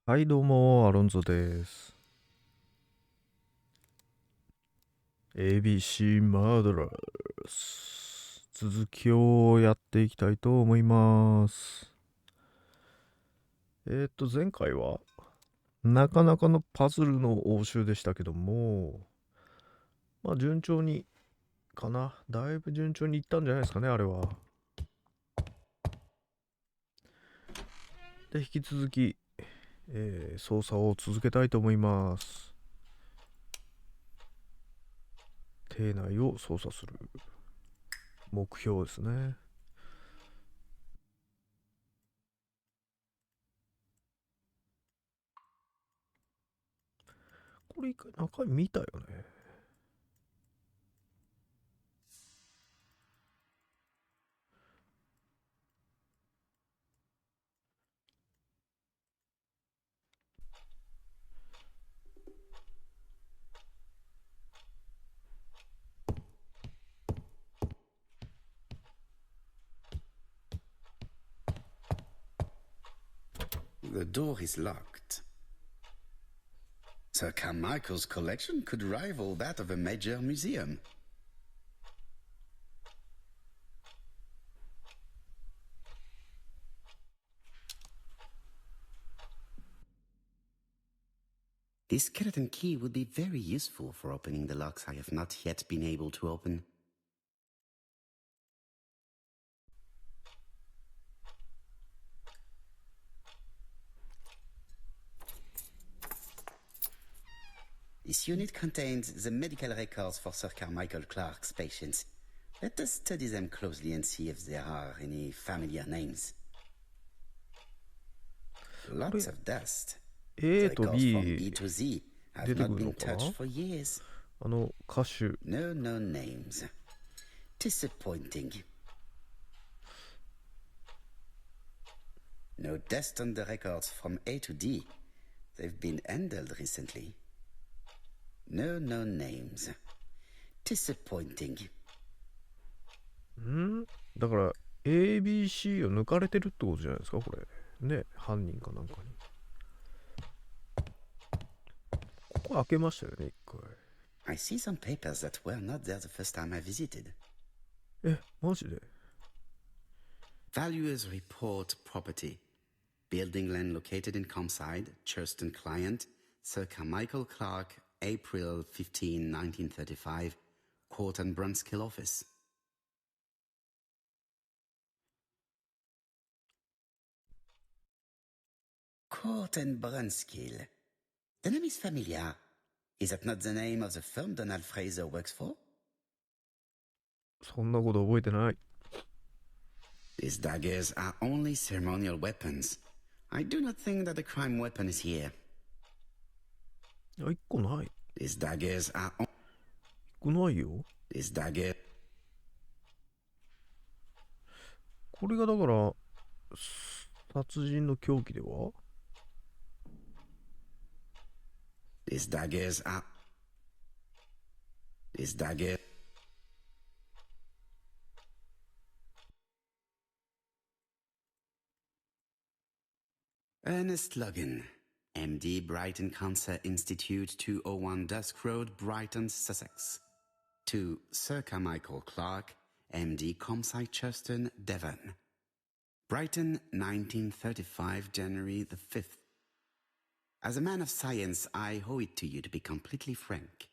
はい、どうも、アロンゾです。ABC マードラース。続きをやっていきたいと思います。前回は、なかなかのパズルの応酬でしたけども、まあ、順調に、かな。だいぶ順調にいったんじゃないですかね、あれは。で、引き続き、操作を続けたいと思います。艇内を操作する。目標ですね。これ一回中身見たよね。The door is locked. Sir Carmichael's collection could rival that of a major museum. This skeleton key would be very useful for opening the locks I have not yet been able to open. This unit contains the medical records for Sir Carmichael Clark's patients. Let us study them closely and see if there are any familiar names. Lots of dust. The A と records from B B to Z 出 have てく not るの been かな。 touched for years. 歌手。No names. Disappointing. No dust on the records from A to D. They've been handled recently. No names. Disappointing. だから ABC を抜かれてるってことじゃないですか、これ。ね、犯人かなんかに。ここ開けましたよね、一回。I see some papers that were not there the first time I visited. マジで。 Valuers report property. Building land located in Comside, Churston client, Sir Carmichael Clark, April 15, 1935, Court and Brunskill office. Court and Brunskill. The name is familiar. Is that not the name of the firm Donald Fraser works for? そんなこと覚えてない。 These daggers are only ceremonial weapons. I do not think that the crime weapon is here. 一個ない。 These daggers are... 一個ないよ。 These daggers... これがだから、殺人の凶器では。 These daggers are... These daggers... Ernest Logan, MD, Brighton Cancer Institute, 201 Dusk Road, Brighton, Sussex. To Sir Carmichael Clark, MD, Comside, Churston, Devon. Brighton, 1935, January the 5th. As a man of science, I owe it to you to be completely frank.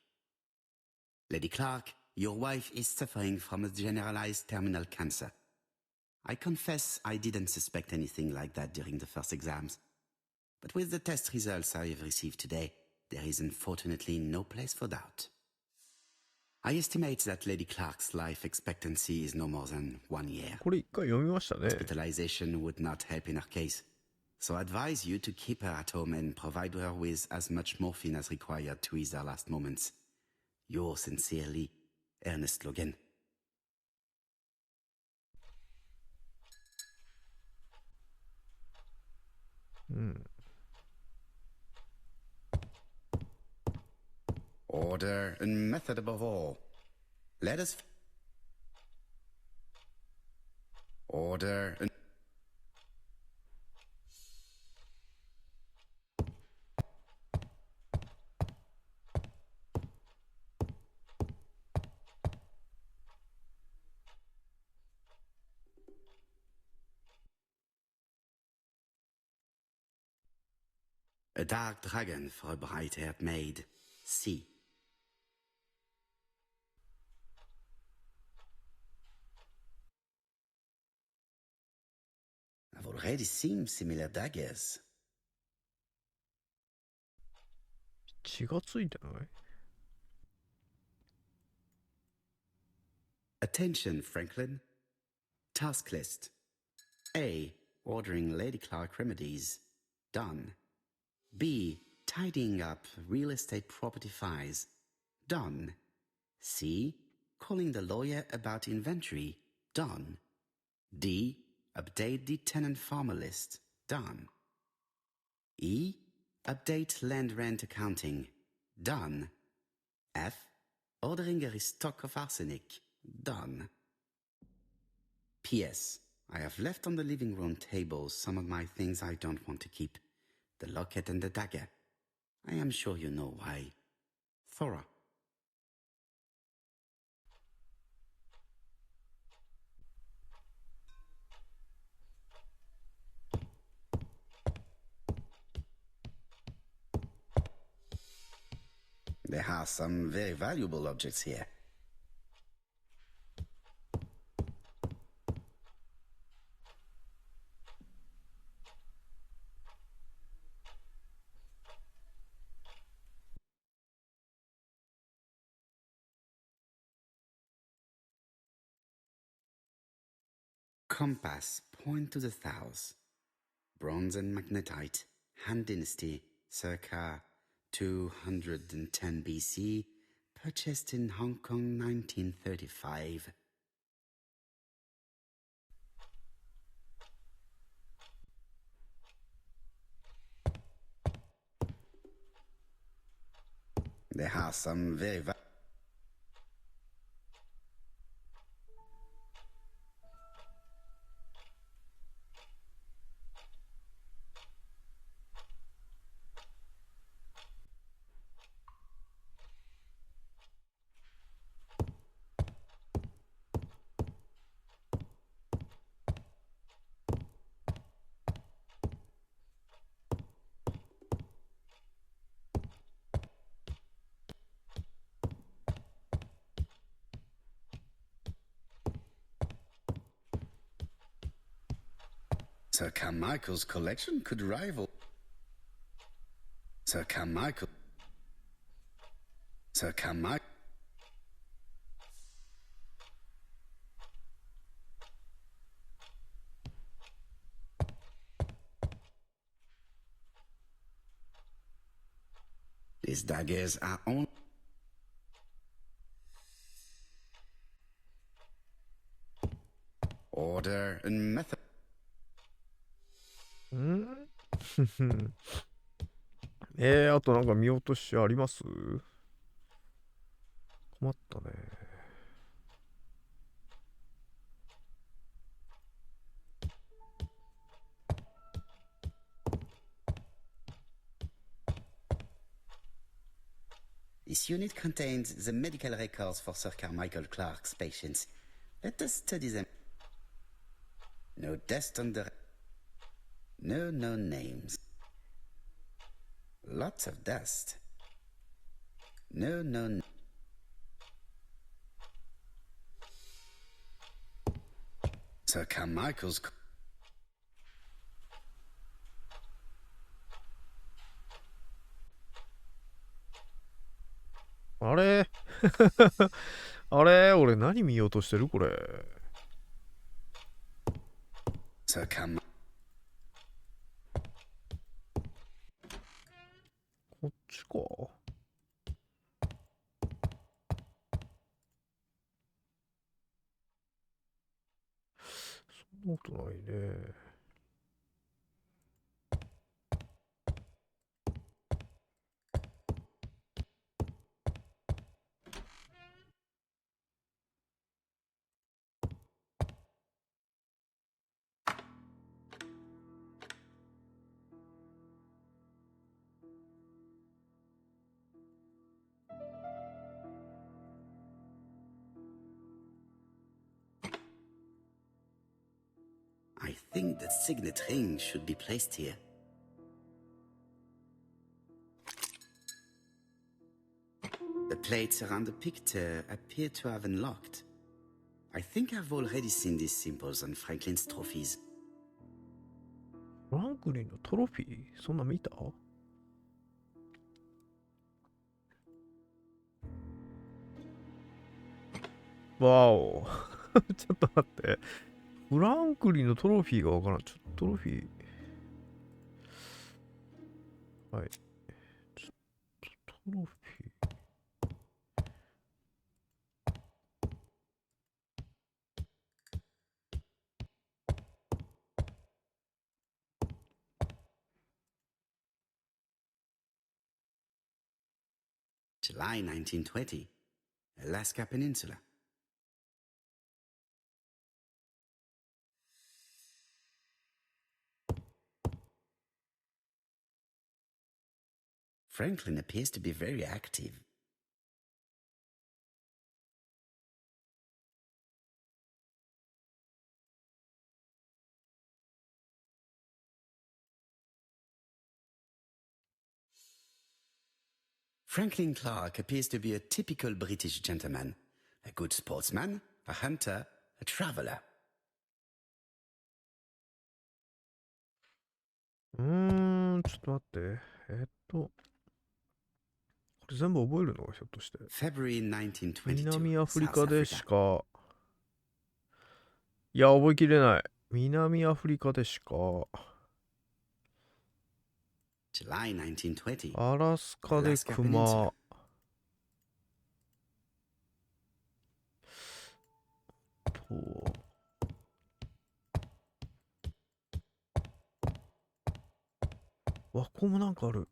Lady Clark, your wife is suffering from a generalized terminal cancer. I confess I didn't suspect anything like that during the first exams. But with the test results I have received today, there is unfortunately no place for doubt. I estimate that Lady Clark's life expectancy is no more than 1 year. これ一回読みましたね。 Hospitalization would not help in her case. So I advise you to keep her at home and provide her with as much morphine as required to ease her last moments. Yours sincerely, Ernest Logan. Order and method above all. Let us... Order and... A dark dragon for a bright-haired maid. C. I've already seen similar daggers. 血がついてない？ Attention, Franklin. Task list. A. Ordering Lady Clark remedies. Done. B. Tidying up real estate property files. Done. C. Calling the lawyer about inventory. Done. D. Update the tenant farmer list. Done. E. Update land rent accounting. Done. F. Ordering a restock of arsenic. Done. P.S. I have left on the living room table some of my things I don't want to keep. The locket and the dagger. I am sure you know why. Thora. There are some very valuable objects here. Compass, point to the south. Bronze and magnetite, Han Dynasty, circa 210 BC, purchased in Hong Kong 1935. There are some very Sir Carmichael's collection could rival Sir Carmichael. These daggers are on. Order and method. あとなんか見落としあります？困ったね。This unit contains the medical records for Sir Carmichael Clark's patients. Let us study them. No dust on the... No known names. Lots of dust. No known... Sir Carmichael's... あれあれ俺何見ようとしてるこれ。Sir Carmichael... こっちか。そんなことないね。I think the signet ring should be placed here. plates around the picture appear to have unlocked. I think I've already seen these symbols on Franklin's trophies. フランクリンのトロフィーそんな見た？わお。ちょっと待って。フランクリンのトロフィーがわからん。ちょっとトロフィー。はい。ちょっとトロフィー。July 1920, Alaska Peninsula. Franklin appears to be very active. Franklin Clark appears to be a typical British gentleman, a good sportsman, a hunter, a traveler. ちょっと待って。これ全部覚えるのひょっとして。February 1922, 南アフリ South カで Africa. しか。いや、覚えきれない。南アフリカでしか。July 1920, アラスカで Alaska ク Peninsula. マ。と。わ、ここもなんかある。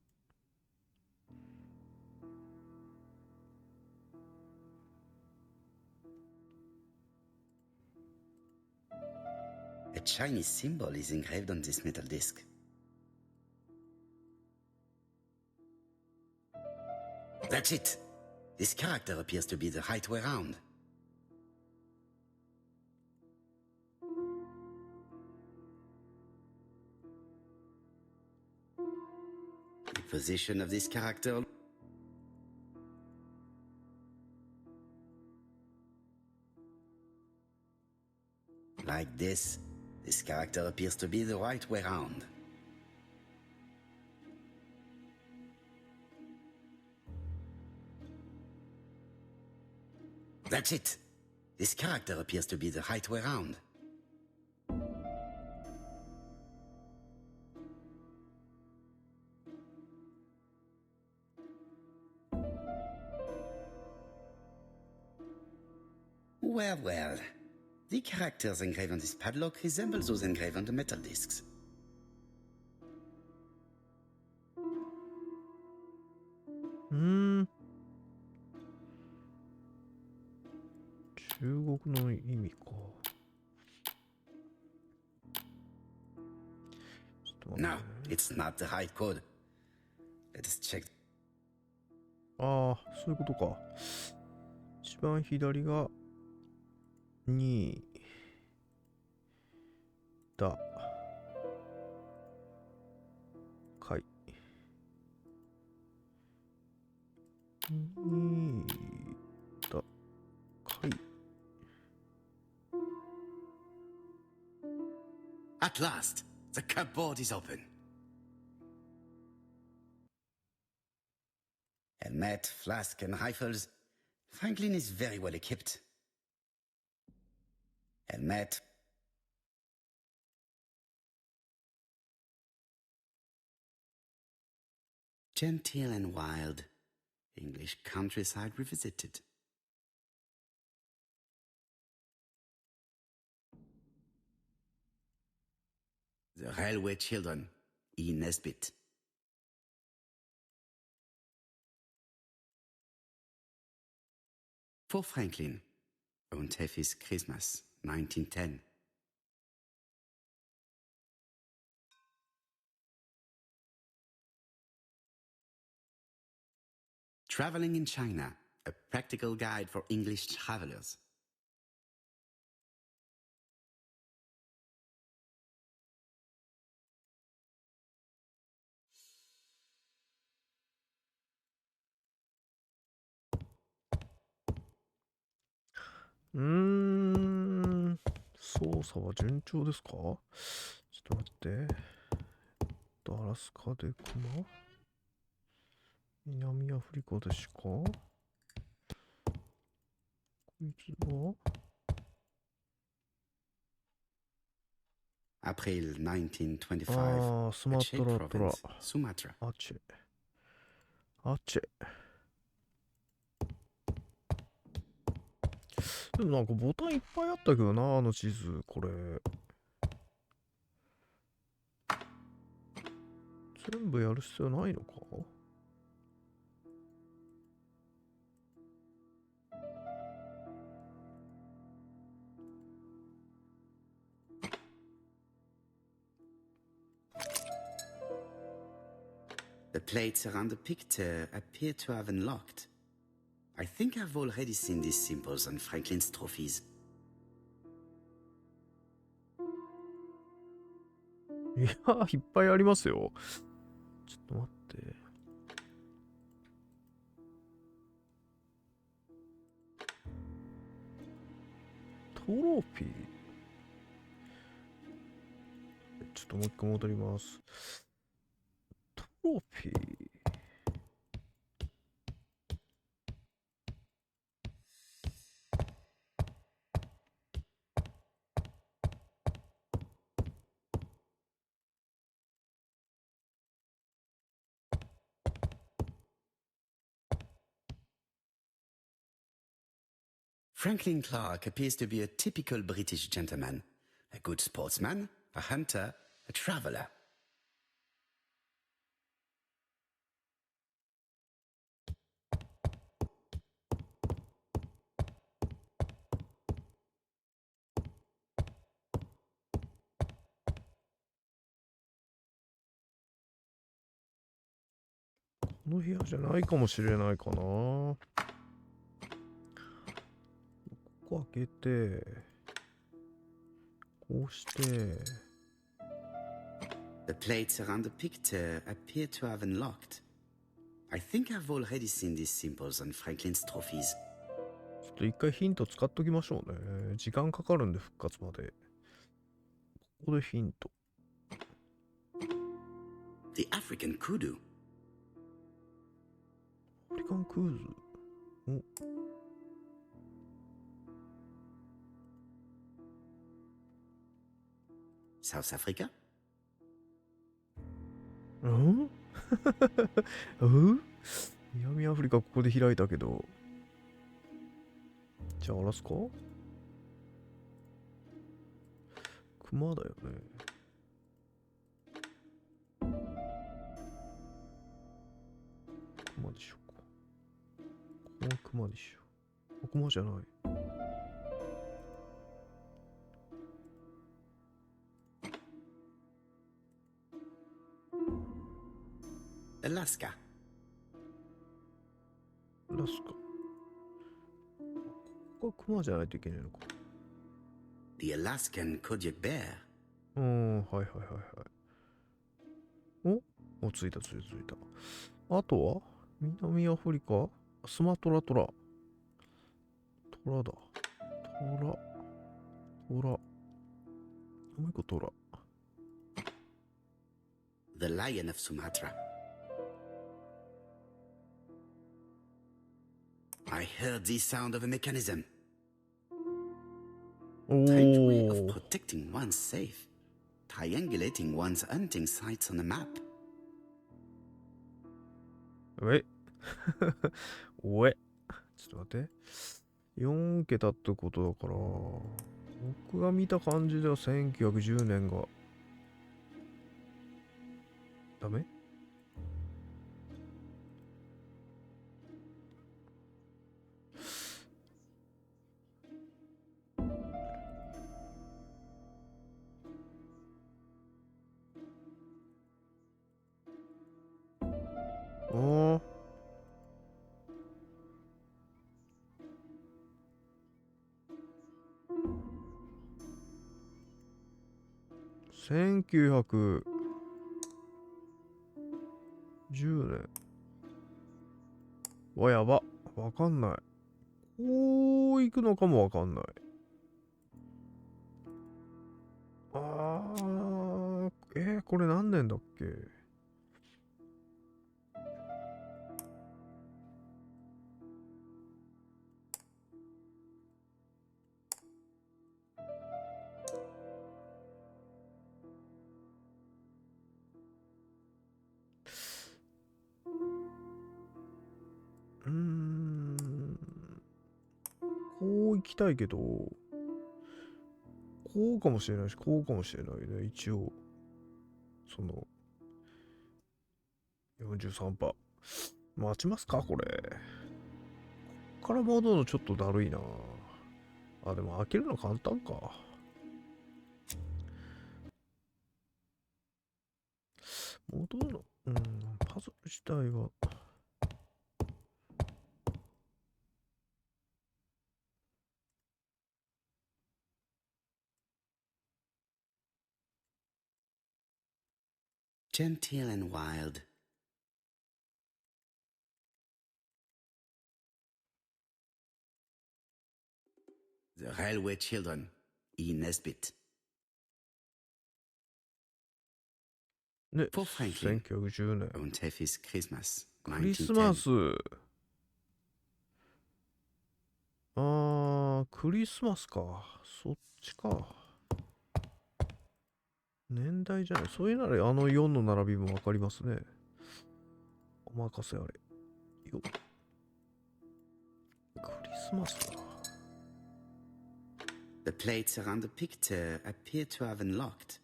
A Chinese symbol is engraved on this metal disc. That's it. This character appears to be the right way round. The position of this character. Like this character appears to be the right way round. That's it. This character appears to be the right way round. Well, well. The characters engraved on this padlock resemble those engraved on the metal discs. 中国の意味か。No, it's not the right code. Let us check. ああ、そういうことか。一番左が2だ。かい。2だ。かい。At last, the cupboard is open. Helmet, flask, and rifles. Franklin is very well equipped. Helmet. Genteel and wild. English countryside revisited. The Railway Children, E. Nesbitt. For Franklin, Und Heffy's Christmas, 1910. Traveling in China, a practical guide for English travelers. 操作は順調ですか？ちょっと待って。アラスカでクマ？南アフリカですか？こいつは April 1925, ス Aceh マトラトラ。 Province, Sumatra. アチェ。アチェ。でもなんかボタンいっぱいあったけどな、あの地図。これ。全部やる必要ないのか？The plates around the picture appear to have unlocked. I think I've already seen these symbols on Franklin's trophies. いやー、いっぱいありますよ。ちょっと待って。トロフィー。ちょっともう一回戻ります。トロフィー。Franklin Clark appears to be a typical British gentleman, a good sportsman, a hunter, a traveler. この部屋じゃないかもしれないかな。ここ開けて、こうして、The plates around the picture appear to have unlocked. I think I've already seen these symbols on Franklin's trophies. ちょっと一回ヒント使っときましょうね。時間かかるんで復活まで。ここでヒント。The African kudu. アフリカンクーズ。お、South Africa? うんうん南アフリカここで開いたけど。じゃあアラスカ？クマだよね。クマでしょうか。このクマでしょ。クマじゃない。Alaska. ラスカ。ここはクマじゃないといけないのか。The Alaskan Kodiak bear. はいはいはいはい。お、ついたついたついた。あとは南アフリカスマトラトラ。トラだ。トラ。トラ。もう一個トラ。The lion of Sumatra. I heard the sound of a mechanism. お Strange way of ー。protecting one's safe. Triangulating one's hunting sites on a map. えおえ。ちょっと待って。4桁ってことだから、僕が見た感じでは1910年が、ダメ？ああ。1910年。わ、やば。わかんない。こう行くのかもわかんない。これ何年だっけ？こう行きたいけど、こうかもしれないし、こうかもしれないね。一応、その、43%。待ちますかこれ。こっから戻るのちょっとだるいな。あ、でも開けるの簡単か。戻るの、パズル自体は。Genteel and wild. The Railway Children, E. Nesbitt. ね、For Franklin, 1910年。 und Teffy's Christmas, クリスマ 1910. ス。クリスマスか。そっちか。年代じゃない。そういうならあの4の並びもわかりますね。お任せあれ。よ。クリスマスか。The plates around the picture appear to have unlocked.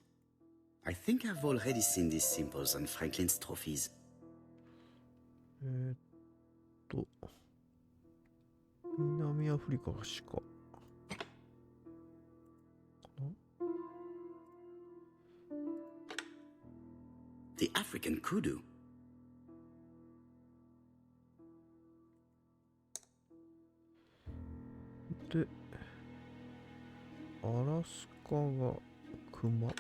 I think I've already seen these symbols on Franklin's trophies. 南アフリカが鹿。The African kudu. で、アラスカがクマ。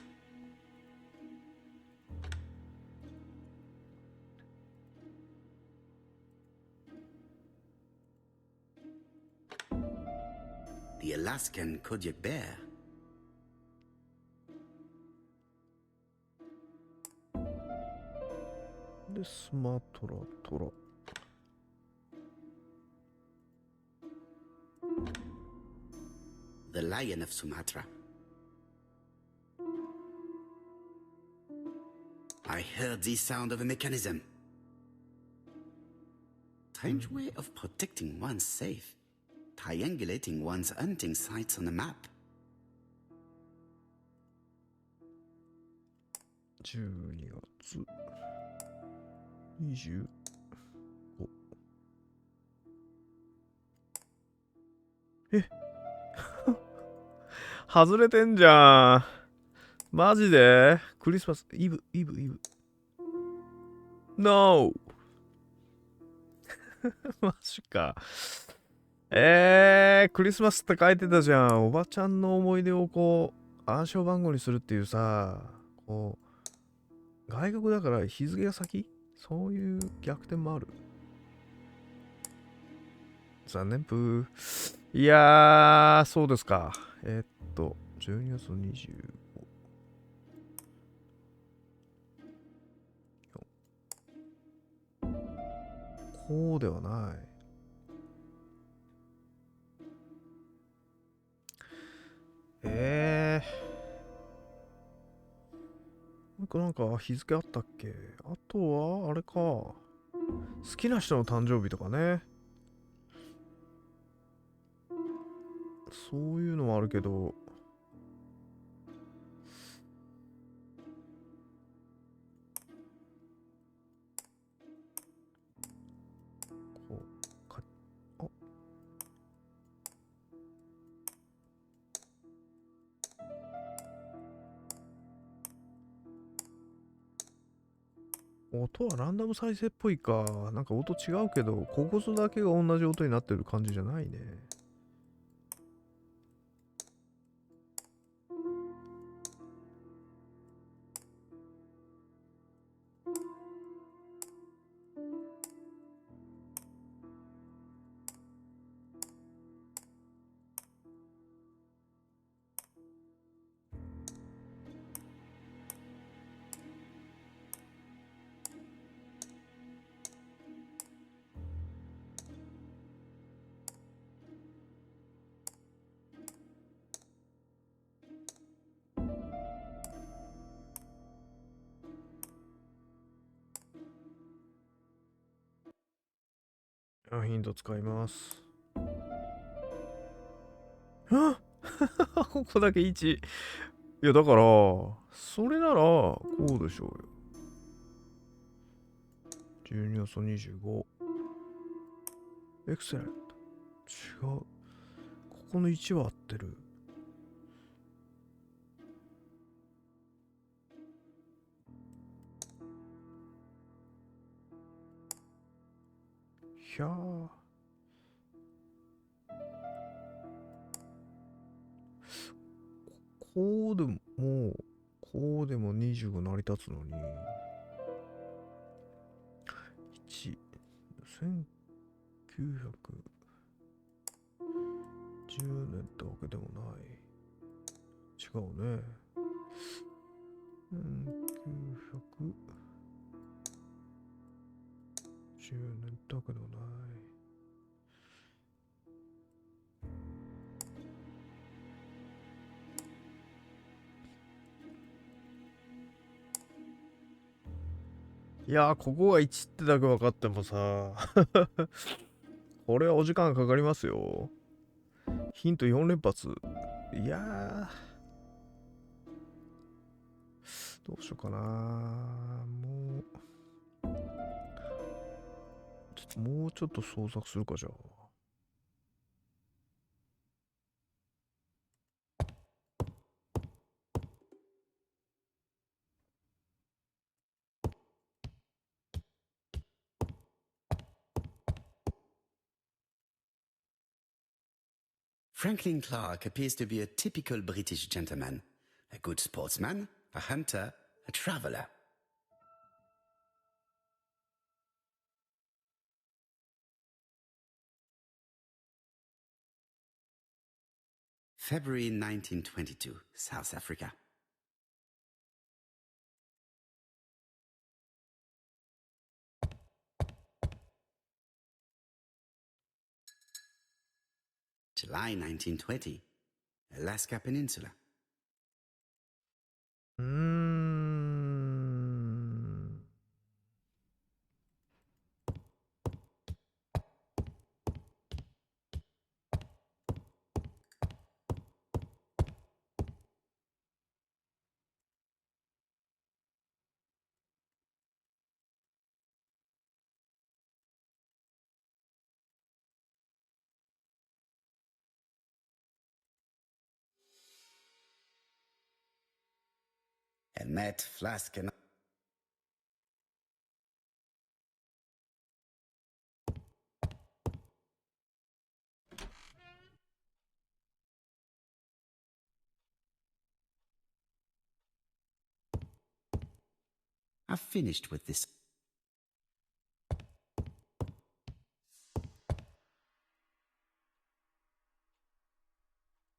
The Alaskan Kodiak bear. で、スマトラトラ。The lion of Sumatra. I heard the sound of a mechanism. Strange way of protecting one's safe. Triangulating one's hunting sites on a map. 12月25。外れてんじゃん。マジでクリスマスイブ。No! マジか。クリスマスって書いてたじゃん。おばちゃんの思い出をこう、暗証番号にするっていうさ、こう、外国だから日付が先？そういう逆転もある。残念ぷー。いやー、そうですか。12月25。こうではない。なんか日付あったっけ？あとは、あれか。好きな人の誕生日とかね。そういうのもあるけど、こう、あ、音はランダム再生っぽいか。なんか音違うけど、ここぞだけが同じ音になってる感じじゃないね。ヒント使います。あここだけ1。いや、だから、それなら、こうでしょうよ。12月25。エクセレント。違う。ここの1は合ってる。ひゃー。こうでも、こうでも25成り立つのに、1、1910年ってわけでもない。違うね。1910年ってわけでもない。いやー、ここが1ってだけ分かってもさ、これはお時間かかりますよ。ヒント4連発。いやー、どうしようかな。もうちょっと創作するか、じゃあ。Franklin Clark appears to be a typical British gentleman, a good sportsman, a hunter, a traveler. February 1922, South Africa. July 1920, Alaska Peninsula. うーん。And met Flask and I've finished with this.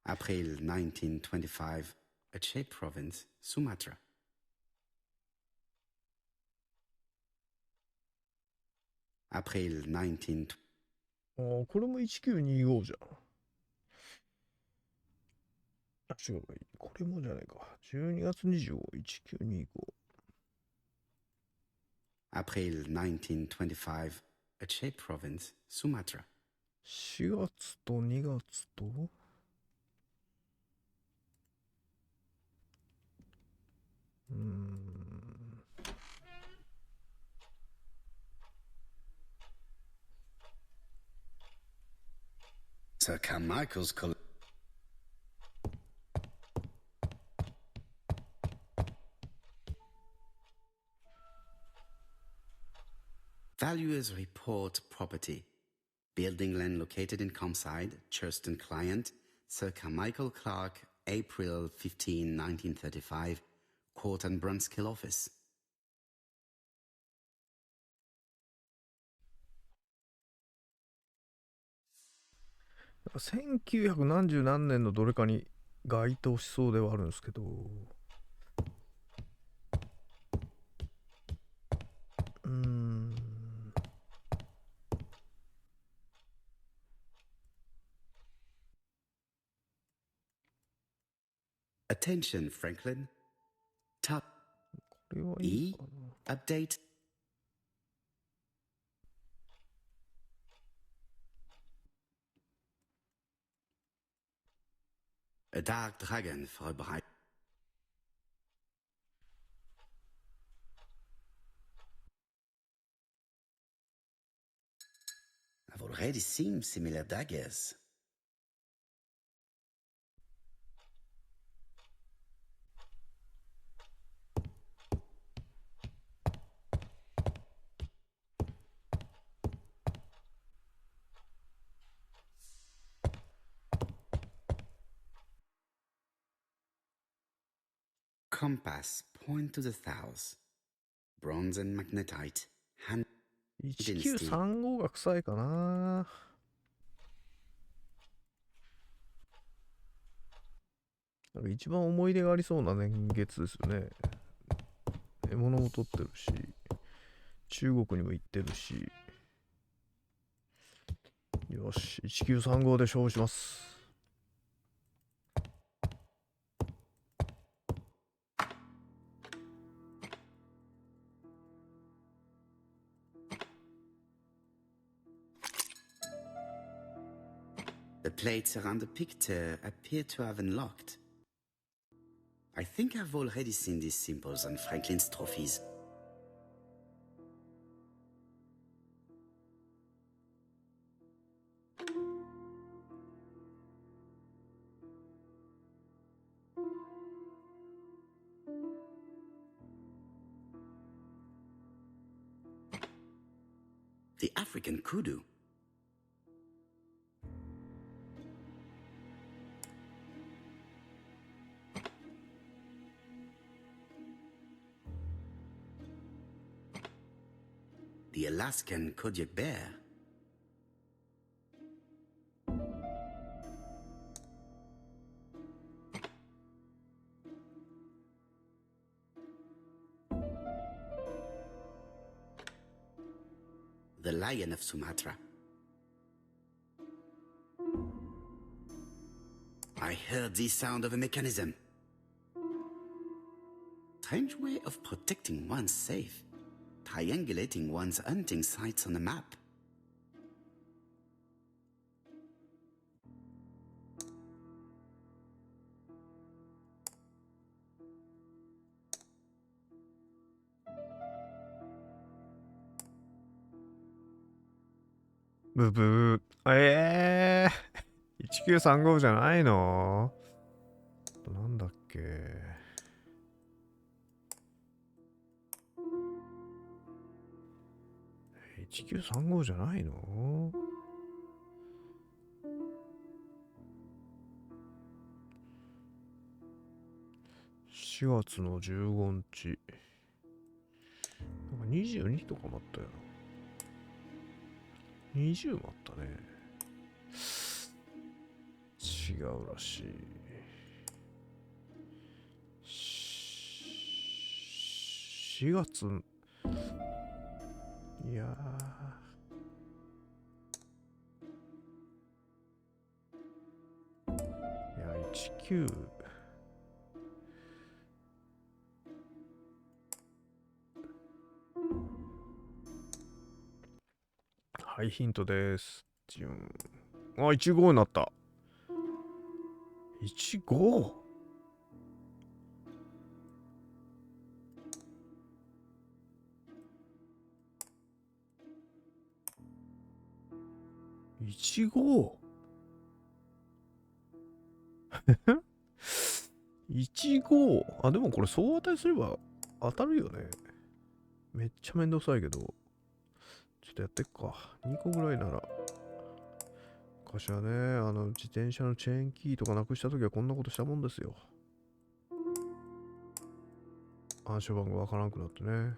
April 1925, Aceh Province, Sumatra. April 19... これも1925じゃん。あ、違う。これもじゃないか。12月25、1925。April 1925, Aceh Province, Sumatra. 4月と2月と、Sir Carmichael's Valuers report property. Building land located in Comside, Churston client, Sir Carmichael Clark, April 15, 1935, Court and Brunskill office. 1900何十何年のどれかに該当しそうではあるんですけど、Attention, Franklin. Top これはいい E かな。 update. A dark dragon for a bright. I've already seen similar daggers. Compass, point to the south. Bronze and magnetite. Hand 1935が臭いかな。なんか一番思い出がありそうな年月ですよね。獲物も取ってるし、中国にも行ってるし。よし、1935で勝負します。The plates around the picture appear to have unlocked. I think I've already seen these symbols on Franklin's trophies. The African kudu. The Alaskan Kodiak bear. The lion of Sumatra. I heard the sound of a mechanism. Strange way of protecting one's safe. Triangulating one's hunting sites on a map.ブブー。1935じゃないの？なんだっけ。1935じゃないの？4月の15日。なんか22とかもあったよな。20もあったね。違うらしい。4月、いや19、はい、ヒントです。あ、15になった。15？ 15？ 15？ あ、でもこれ総当たりすれば当たるよね。めっちゃめんどくさいけど。ちょっとやってっか。2個ぐらいなら。昔はね、自転車のチェーンキーとかなくしたときはこんなことしたもんですよ。暗証番号わからなくなってね。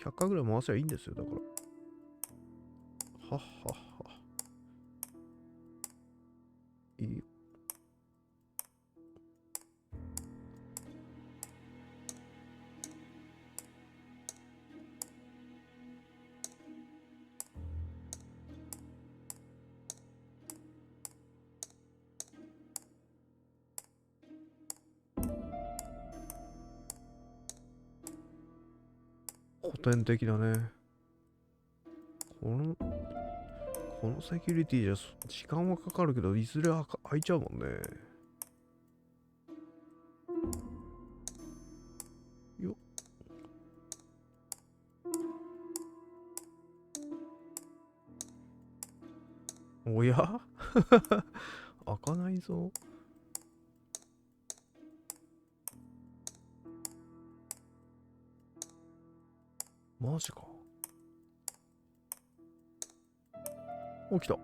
100回ぐらい回せばいいんですよ、だから。はっはっは。いいよ。古典的だね。ここのセキュリティじゃ時間はかかるけど、いずれ開いちゃうもんね。よっ。おや開かないぞ。マジか。起きた。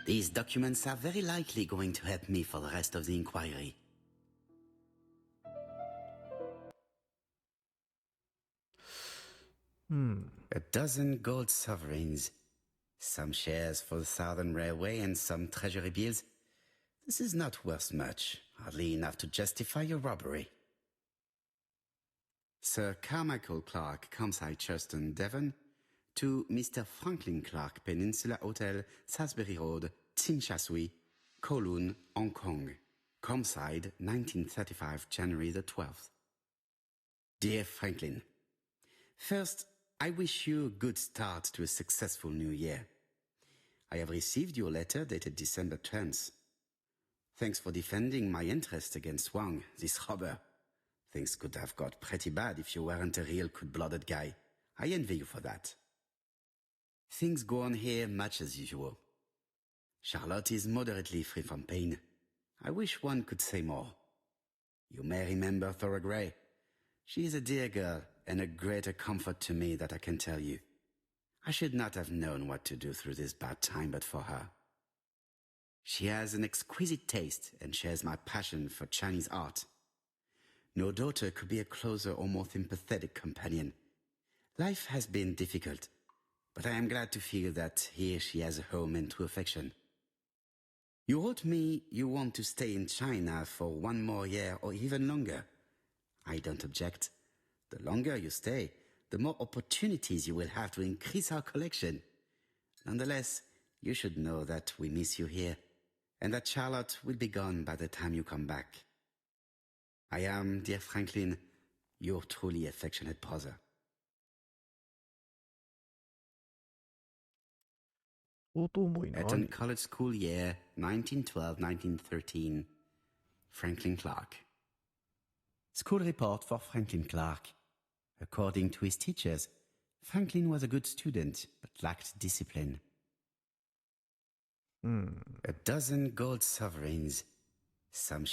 These documents are very likely going to help me for the rest of the inquiry. A dozen gold sovereigns, some shares for the Southern Railway and some treasury bills. This is not worth much, hardly enough to justify your robbery. Sir Carmichael Clark, Campsite Churston, Devon, to Mr. Franklin Clark, Peninsula Hotel, Salisbury Road, Tsinchasui, Kowloon, Hong Kong. Campsite, 1935, January the 12th. Dear Franklin, first, I wish you a good start to a successful new year. I have received your letter dated December 10th. Thanks for defending my interest against Wang, this robber. Things could have got pretty bad if you weren't a real cold-blooded guy. I envy you for that. Things go on here much as usual. Charlotte is moderately free from pain. I wish one could say more. You may remember Thora Gray. She is a dear girl and a greater comfort to me that I can tell you. I should not have known what to do through this bad time but for her. She has an exquisite taste and shares my passion for Chinese art. No daughter could be a closer or more sympathetic companion. Life has been difficult, but I am glad to feel that here she has a home and true affection. You wrote me you want to stay in China for 1 more year or even longer. I don't object. The longer you stay, the more opportunities you will have to increase our collection. Nonetheless, you should know that we miss you here, and that Charlotte will be gone by the time you come back. I am, dear Franklin, your truly affectionate brother. 相当重いな。 Eton College School Year 1912-1913. Franklin Clark. School report for Franklin Clark. According to his teachers, Franklin was a good student but lacked discipline. A dozen gold sovereigns, some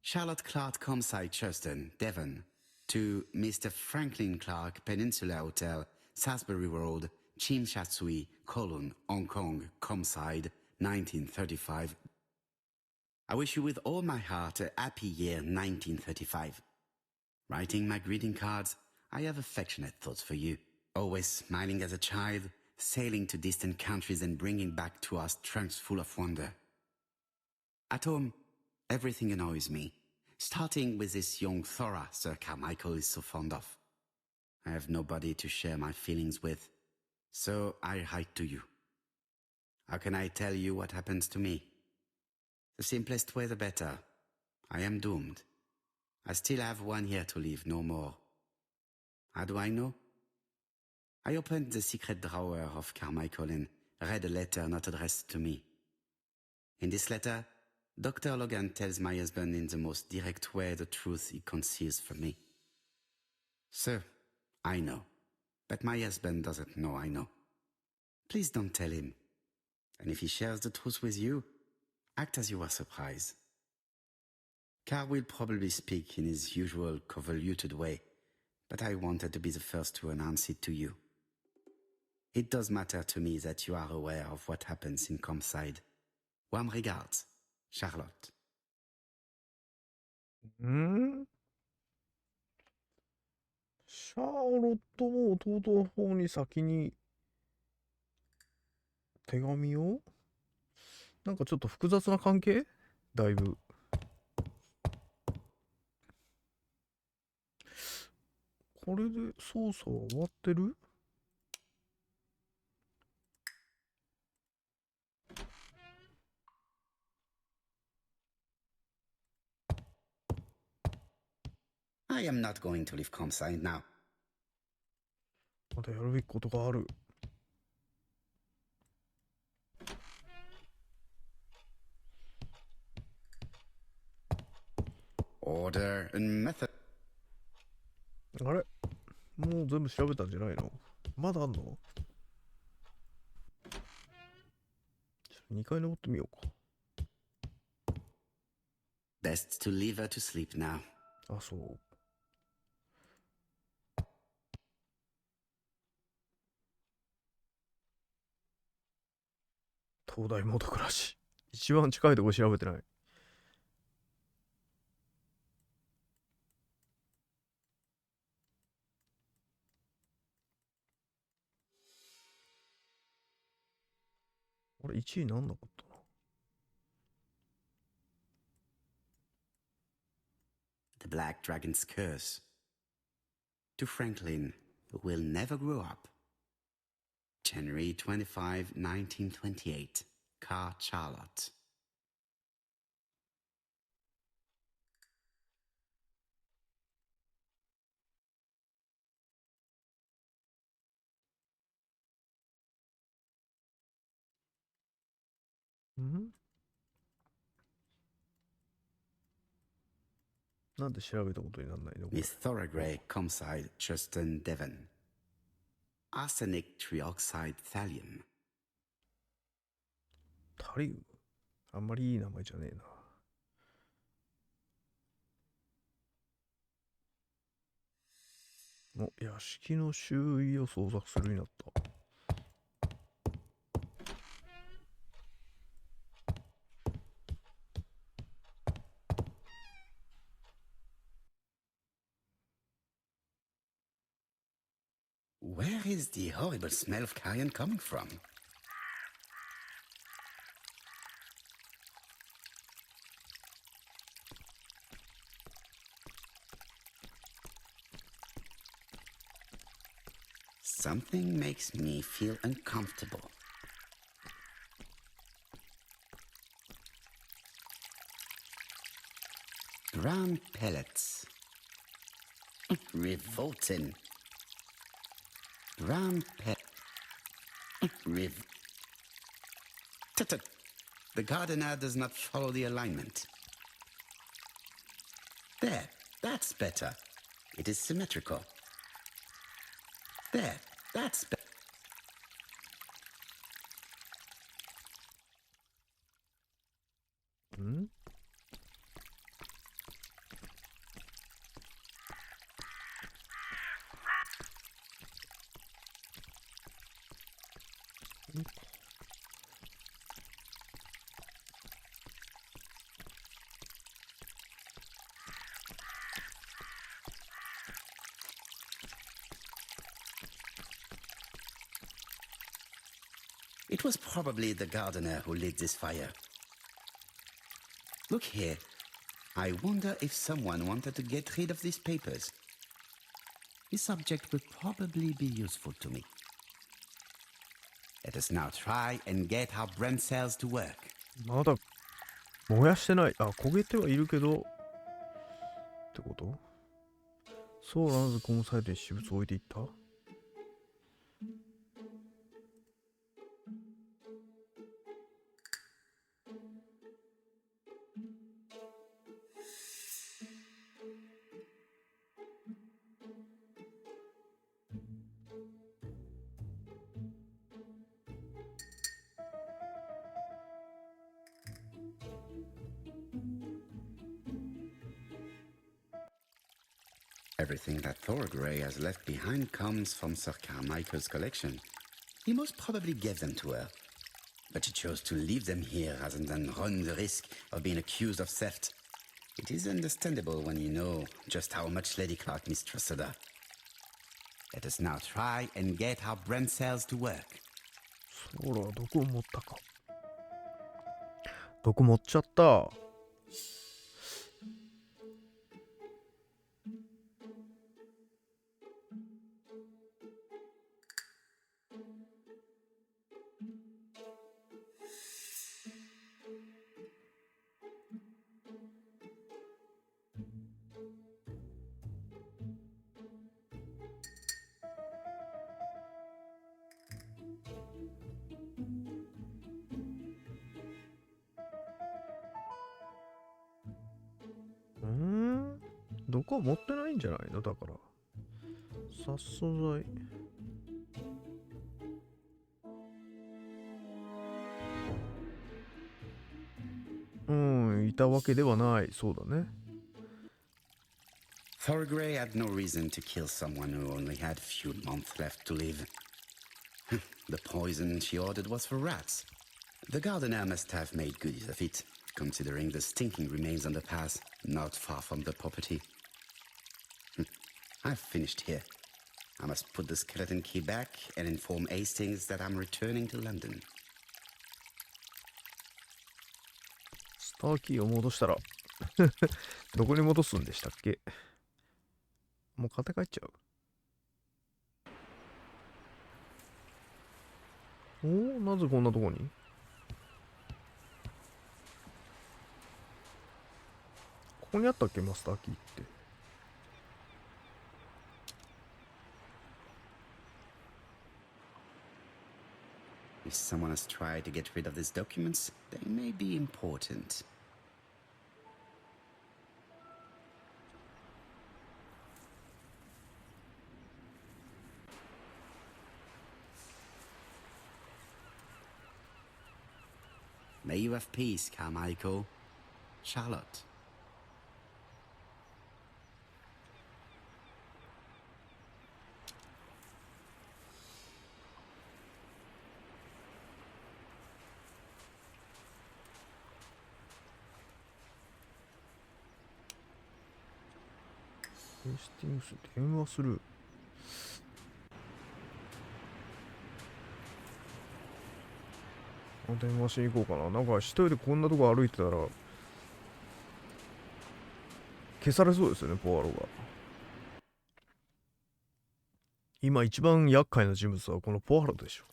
Charlotte Clark, Campsite Churston, Devon, to Mr. Franklin Clark, Peninsula Hotel, Salisbury Road, Tsinchasui, Kowloon, Hong Kong, Campsite, 1935. I wish you with all my heart a happy year 1935. Writing my greeting cards, I have affectionate thoughts for you. Always smiling as a child, sailing to distant countries and bringing back to us trunks full of wonder. At home, everything annoys me, starting with this young Thora Sir Carmichael is so fond of. I have nobody to share my feelings with, so I write to you. How can I tell you what happens to me? The simplest way the better. I am doomed. I still have 1 year to live, no more. How do I know? I opened the secret drawer of Carmichael and read a letter not addressed to me. In this letter, Dr. Logan tells my husband in the most direct way the truth he conceals from me. Sir, I know, but my husband doesn't know I know. Please don't tell him. And if he shares the truth with you, act as you are surprised. Carl will probably speak in his usual convoluted way, but I wanted to be the first to announce it to you. It does matter to me that you are aware of what happens in Campside. Warm regards, Charlotte. シャーロットも弟の方に先に手紙をなんかちょっと複雑な関係だいぶ。これで操作は終わってるI am not going to leave Campside now. まだやるべきことがある。order, and method. あれもう全部調べたんじゃないの？まだあんの？2階登ってみようか。Best to leave her to sleep now. あ、そう。東大元暮らし。一番近いとこ調べてない。あれ、1位なんなかったな。The Black Dragon's Curse. To Franklin, who will never grow up. January 25, 1928. Car Charlotte.なんで調べたことになんないの？ Miss Thorogray, Comside, Justin Devon. Arsenic trioxide thallium. タリウム？あんまりいい名前じゃねえな。お、屋敷の周囲を捜索するようになった。Where is the horrible smell of carrion coming from? Something makes me feel uncomfortable. Brown pellets. Revolting. Brown Tut-tut. The gardener does not follow the alignment. There, that's better. It is symmetrical. There, that's better. It was probably the gardener who lit this fire. Look here. I wonder if someone wanted to get rid of these papers. This subject will probably be useful to me. Let us now try and get our brain cells to work. まだ燃やしてない。あ、焦げてはいるけどってこと？そうなぜこのサイトに私物を置いていった？Everything that Thorogray has left behind comes from Sir Carmichael's collection. He most probably gave them to her, but she chose to leave them here rather than run the risk of being accused of theft. It is understandable when you know just how much Lady Clark mistrusted her. Let us now try and get our brain cells to work. そら、どこ持ったか。どこ持っちゃった。こは持ってないんじゃないの？だから殺素剤。いたわけではない。そうだね。Thorgray had no reason to kill someone who only had few months left to live. The poison she ordered was for rats. The gardener must have made good use of it, considering the stinking remains on the path, not far from the property. I've finished here. I must put the skeleton key back and inform Hastings that I'm returning to London. スターキーを戻したらどこに戻すんでしたっけ？もう買って帰っちゃう。なぜこんなとこに？ここにあったっけ？マスターキーって。If someone has tried to get rid of these documents, they may be important. May you have peace, Carmichael. Charlotte. Hastings 電話する。電話しに行こうかな。なんか一人でこんなとこ歩いてたら消されそうですよね、ポアロが。今一番厄介な人物はこのポアロでしょ。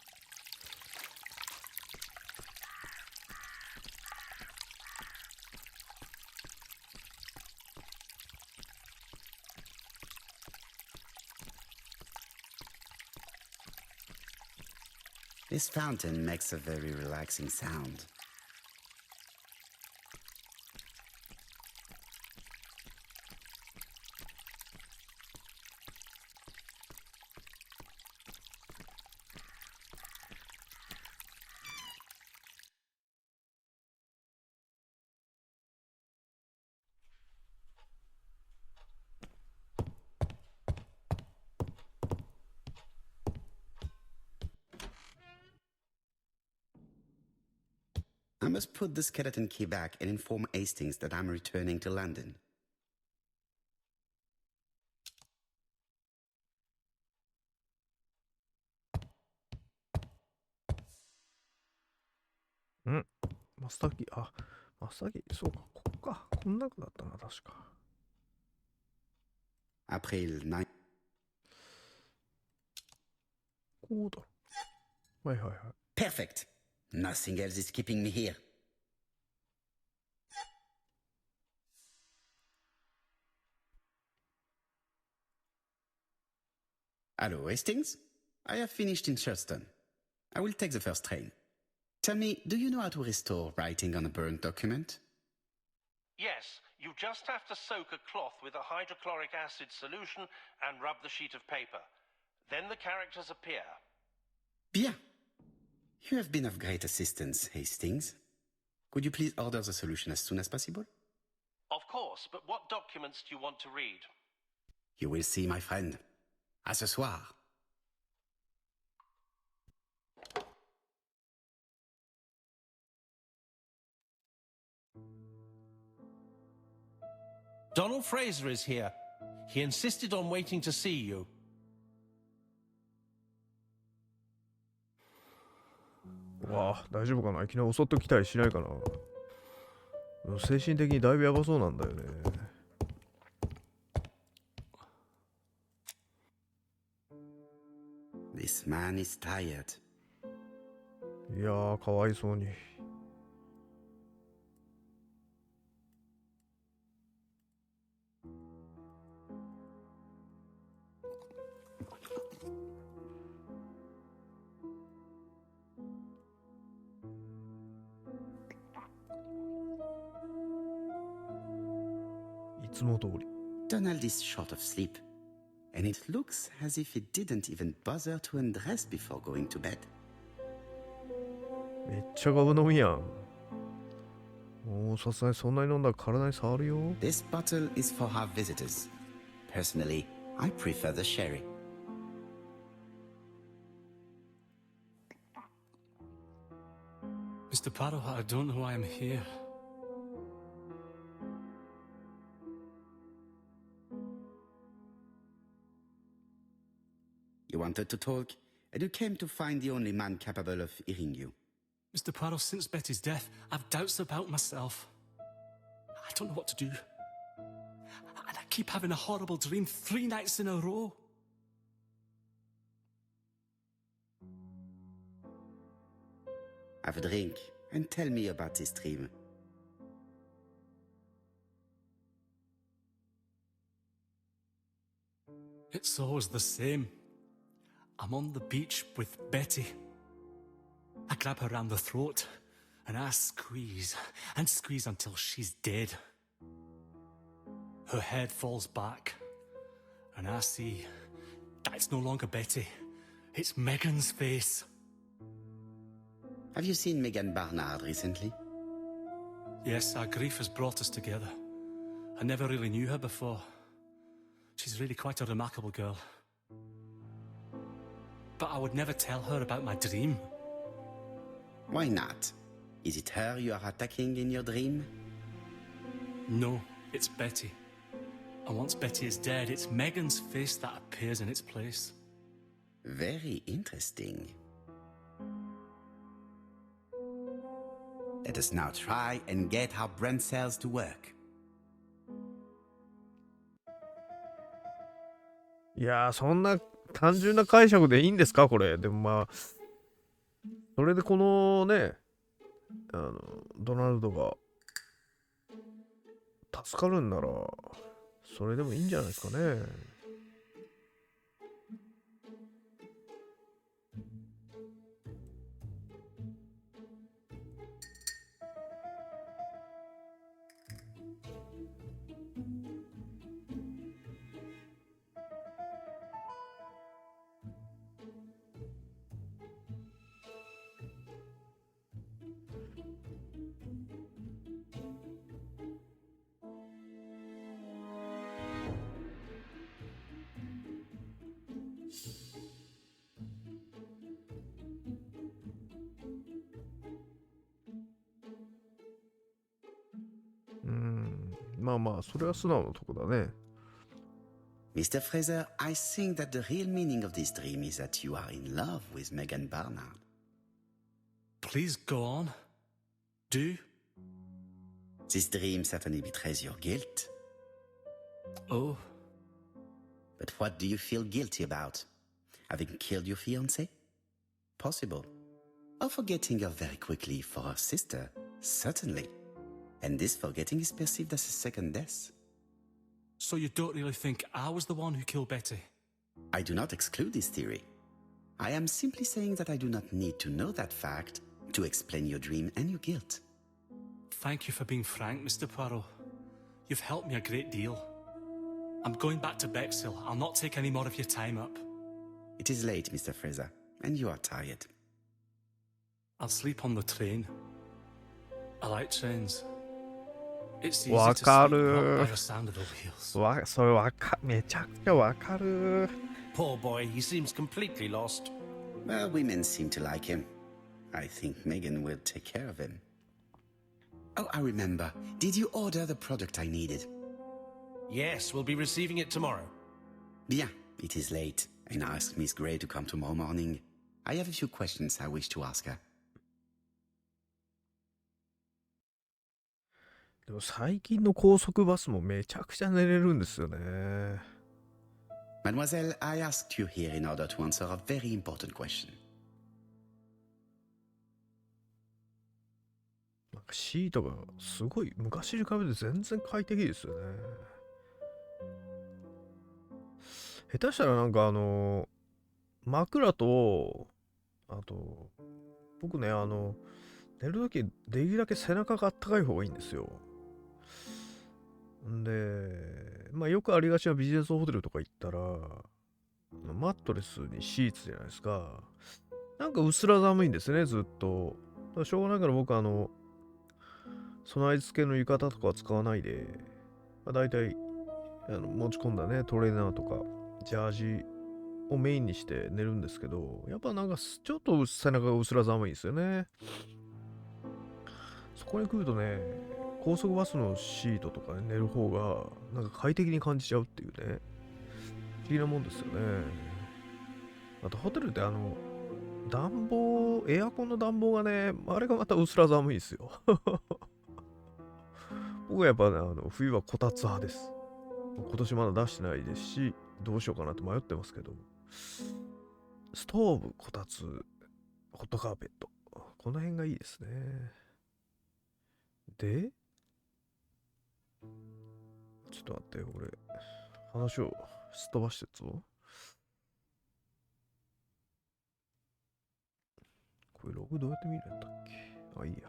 This fountain makes a very relaxing sound. I must put the skeleton key back and inform Hastings that I'm returning to London.マスターキー、マスターキー、そうか、ここか。こんなくだったな、確か。April 9. こうだ。はいはいはい。Perfect. Nothing else is keeping me here. Hello, Hastings. I have finished in Charleston. I will take the first train. Tell me, do you know how to restore writing on a burnt document? Yes, you just have to soak a cloth with a hydrochloric acid solution and rub the sheet of paper. Then the characters appear. Bien. You have been of great assistance, Hastings. Could you please order the solution as soon as possible? Of course, but what documents do you want to read? You will see, my friend. À ce soir. Donald Fraser is here. He insisted on waiting to see you. わあ、大丈夫かな？いきなり襲ってきたりしないかな？精神的にだいぶやばそうなんだよね。This man is tired. いやー、かわいそうに。いつも通り。Donald is short of sleep, and it looks as if he didn't even bother to undress before going to bed. めっちゃガブ飲みやん。もうさすがにそんなに飲んだら体に触るよ。This bottle is for our visitors. Personally, I prefer the sherry. Mr. Parrow, I don't know why I'm here. You wanted to talk, and you came to find the only man capable of hearing you. Mr. Parrow, since Betty's death, I've doubts about myself. I don't know what to do. And I keep having a horrible dream 3 nights in a row. Have a drink, and tell me about this dream. It's always the same. I'm on the beach with Betty. I grab her round the throat, and I squeeze and squeeze until she's dead. Her head falls back, and I see that it's no longer Betty. It's Megan's face. Have you seen Megan Barnard recently? Yes, our grief has brought us together. I never really knew her before. She's really quite a remarkable girl. But I would never tell her about my dream. Why not? Is it her you are attacking in your dream? No, it's Betty. And once Betty is dead, it's Megan's face that appears in its place. Very interesting. Let us now try and get our brain cells to work. いやー、そんな単純な解釈でいいんですかこれ。でもまあ、それでこのね、ドナルドが助かるんなら、それでもいいんじゃないですかね。まあまあ、それは素直なとこだね。Mr. Fraser, I think that the real meaning of this dream is that you are in love with Megan Barnard. Please go on. Do. This dream certainly betrays your guilt. Oh. But what do you feel guilty about? Having killed your fiancé? Possible. Or forgetting her very quickly for her sister? Certainly. And this forgetting is perceived as a second death. So you don't really think I was the one who killed Betty? I do not exclude this theory. I am simply saying that I do not need to know that fact to explain your dream and your guilt. Thank you for being frank, Mr. Poirot. You've helped me a great deal. I'm going back to Bexhill. I'll not take any more of your time up. It is late, Mr. Fraser, and you are tired. I'll sleep on the train. I like trains. It's easy わ to か sleep る not by the sound of the wheels. それめちゃくちゃわかる。 Poor boy, he seems completely lost. Well, women seem to like him. I think Megan will take care of him. Oh, I remember. Did you order the product I needed? Yes, we'll be receiving it tomorrow. Bien, it is late, and I asked Miss Gray to come tomorrow morning. I have a few questions I wish to ask her. でも最近の高速バスもめちゃくちゃ寝れるんですよね。Mademoiselle, I asked you here in order to answer a very important question. なんかシートがすごい昔に比べて全然快適ですよね。下手したらなんか枕とあと僕ね寝るときできるだけ背中があったかい方がいいんですよ。んでまあよくありがちなビジネスホテルとか行ったら、マットレスにシーツじゃないですか。なんかうすら寒いんですね、ずっと。だからしょうがないから僕備え付けの浴衣とかは使わないで、まあ、大体持ち込んだね、トレーナーとか、ジャージをメインにして寝るんですけど、やっぱなんかちょっと背中がうすら寒いんですよね。そこに来るとね、高速バスのシートとかで寝る方が、なんか快適に感じちゃうっていうね、不思議なもんですよね。あとホテルって暖房、エアコンの暖房がね、あれがまたうすら寒いんですよ。僕はやっぱね、冬はこたつ派です。今年まだ出してないですし、どうしようかなって迷ってますけど、ストーブ、こたつ、ホットカーペット。この辺がいいですね。で、ちょっと待って、俺、話をすっ飛ばしてるぞ。これログどうやって見るんだっけ？あ、いいや。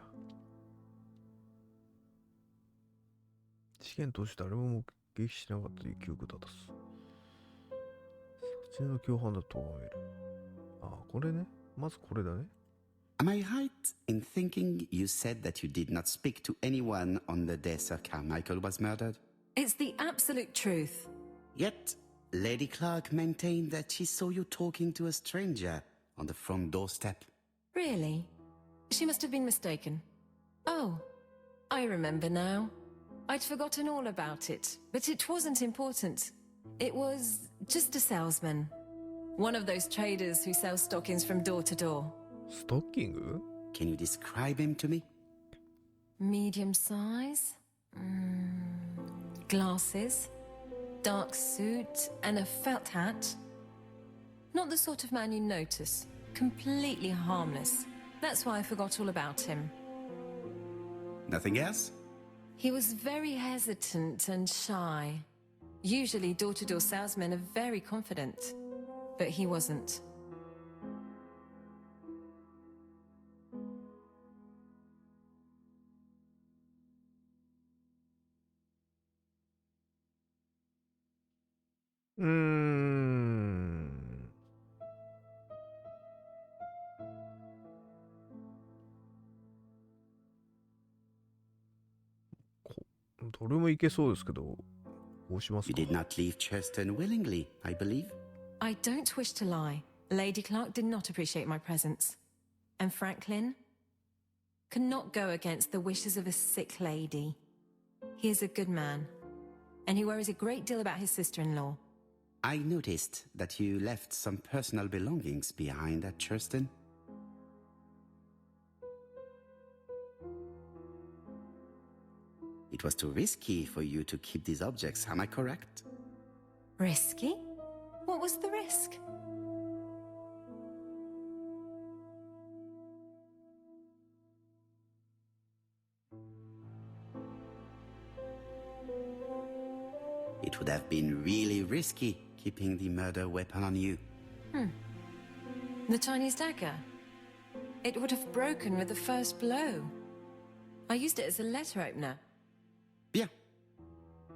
試験通して誰も目撃しなかったという記憶だとす。殺人の共犯だと思える。あ、これね。まずこれだね。Am I right in thinking you said that you did not speak to anyone on the day Sir Carmichael was murdered? It's the absolute truth. Yet, Lady Clark maintained that she saw you talking to a stranger on the front doorstep. Really? She must have been mistaken. Oh, I remember now. I'd forgotten all about it, but it wasn't important. It was just a salesman. One of those traders who sell stockings from door to door. ストッキング？ Can you describe him to me? Medium size? Glasses? Dark suit and a felt hat? Not the sort of man you notice. Completely harmless. That's why I forgot all about him. Nothing else? He was very hesitant and shy. Usually door-to-door salesmen are very confident, but he wasn't. ?どれもいけそうですけど、どうしますか？ You did not leave Churton willingly, I believe. I don't wish to lie. Lady Clark did not appreciate my presence. And Franklin could not go against the wishes of a sick lady. He is a good man, and he worries a great deal about his sister-in-law. I noticed that you left some personal belongings behind at Churston. It was too risky for you to keep these objects, am I correct? Risky? What was the risk? It would have been really risky keeping the murder weapon on you. The Chinese dagger. It would have broken with the first blow. I used it as a letter opener. Bien.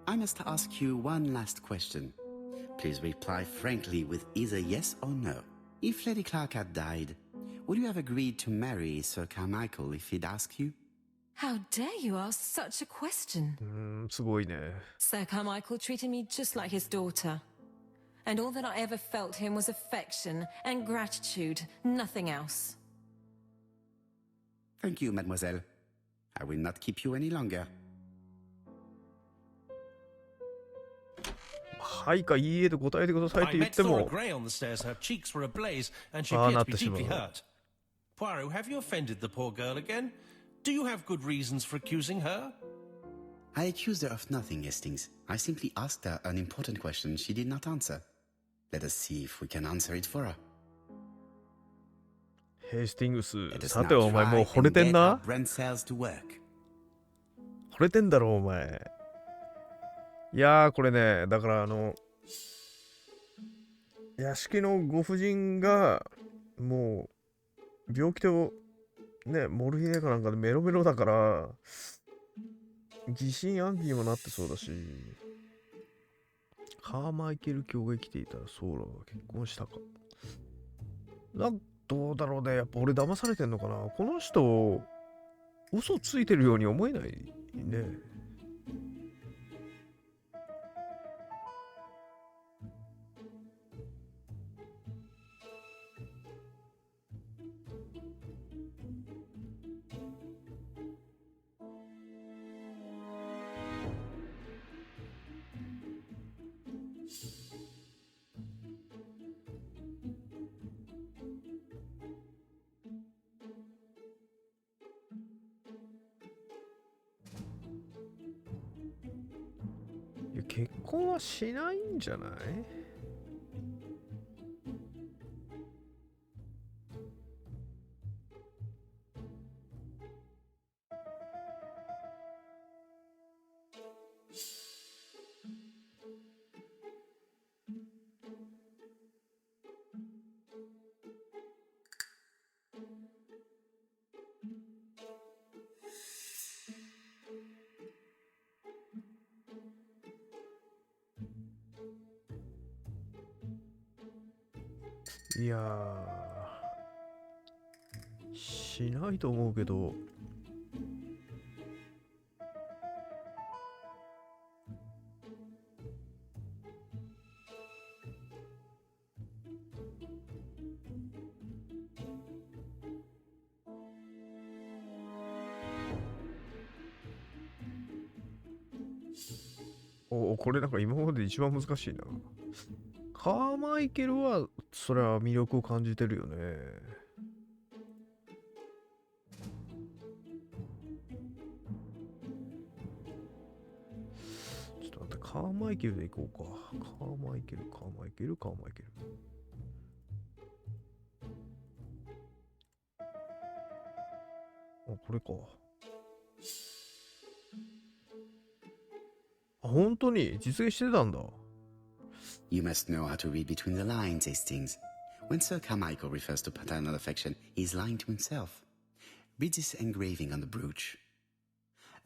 I must ask you one last question. Please reply frankly with either yes or no. If Lady Clark had died, would you have agreed to marry Sir Carmichael if he'd asked you? How dare you ask such a question? すごいね。 Sir Carmichael treated me just like his daughter. And all that I ever felt him was affection and gratitude, nothing else. Thank you, mademoiselle. I will not keep you any longer. はいかいいえで答えてくださいって I 言っ met て Thora も、 Gray on the stairs. Her cheeks were ablaze, and she Ah, appeared to not be the deeply Shimano. hurt. Poirot, have you offended the poor girl again? Do you have good reasons for accusing her? I accused her of nothing, Hastings. I simply asked her an important question she did not answer. Let us see if we can answer it for her. ヘイスティングス、 Let us さて now はお前もう try 惚れ and てん get な our brand cells to work. 惚れてんだろお前。いやーこれね、だから屋敷のご婦人がもう病気とね、モルヒネかなんかでメロメロだから疑心暗鬼にもなってそうだし、カーマイケル卿が生きていたらソーラは結婚したか。どうだろうね。やっぱ俺騙されてんのかな。この人、嘘ついてるように思えないね。結婚はしないんじゃない？いやー、しないと思うけど、これなんか今までで一番難しいな。カーマイケルはそれは魅力を感じてるよね。ちょっと待って、カーマイケルでいこうか。カーマイケル。これか。本当に実現してたんだ。You must know how to read between the lines, Hastings. When Sir Carmichael refers to paternal affection, he's lying to himself. Read this engraving on the brooch.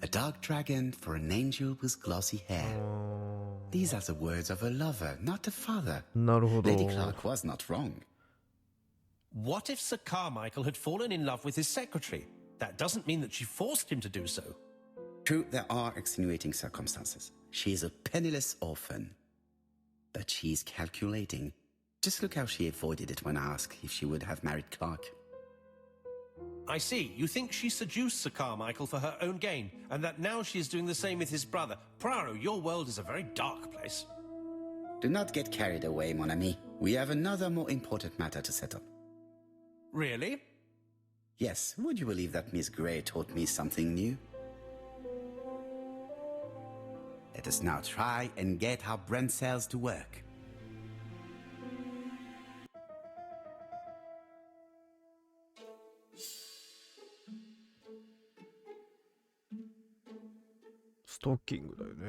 A dark dragon for an angel with glossy hair. These are the words of a lover, not a father. なるほど。 Lady Clark was not wrong. What if Sir Carmichael had fallen in love with his secretary? That doesn't mean that she forced him to do so. True, there are extenuating circumstances. She is a penniless orphan. But she's calculating. Just look how she avoided it when asked if she would have married Clark. I see. You think she seduced Sir Carmichael for her own gain, and that now she is doing the same with his brother. Praro, your world is a very dark place. Do not get carried away, mon ami. We have another more important matter to settle. Really? Yes, would you believe that Miss Grey taught me something new? Let us now try and get our brain cells to work. Stalking だよね。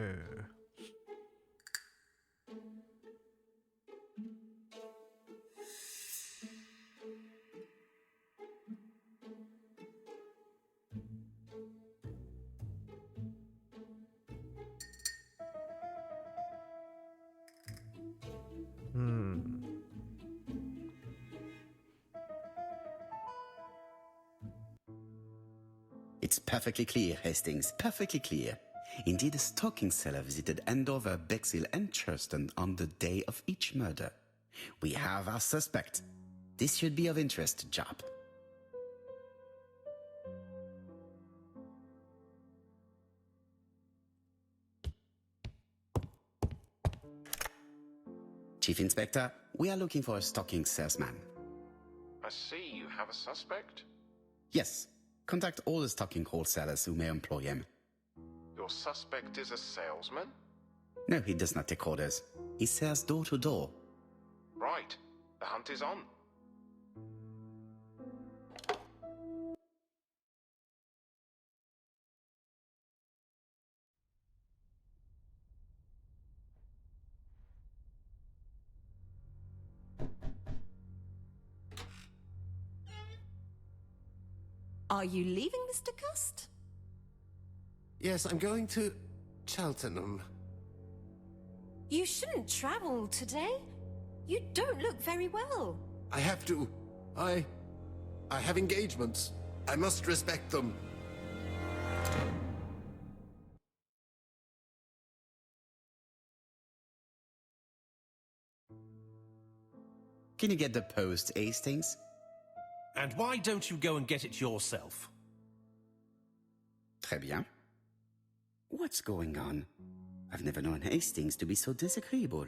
It's perfectly clear, Hastings, perfectly clear. Indeed, a stalking seller visited Andover, Bexhill, and Churston on the day of each murder. We have our suspect. This should be of interest to Job. Chief Inspector, we are looking for a stalking salesman. I see you have a suspect. Yes. Contact all the stalking wholesalers who may employ him. Your suspect is a salesman? No, he does not take orders. He sells door to door. Right. The hunt is on. Are you leaving, Mr. Cust? Yes, I'm going to Cheltenham. You shouldn't travel today. You don't look very well. I have to. I have engagements. I must respect them. Can you get the post, Hastings? And why don't you go and get it yourself? Très bien. What's going on? I've never known Hastings to be so disagreeable.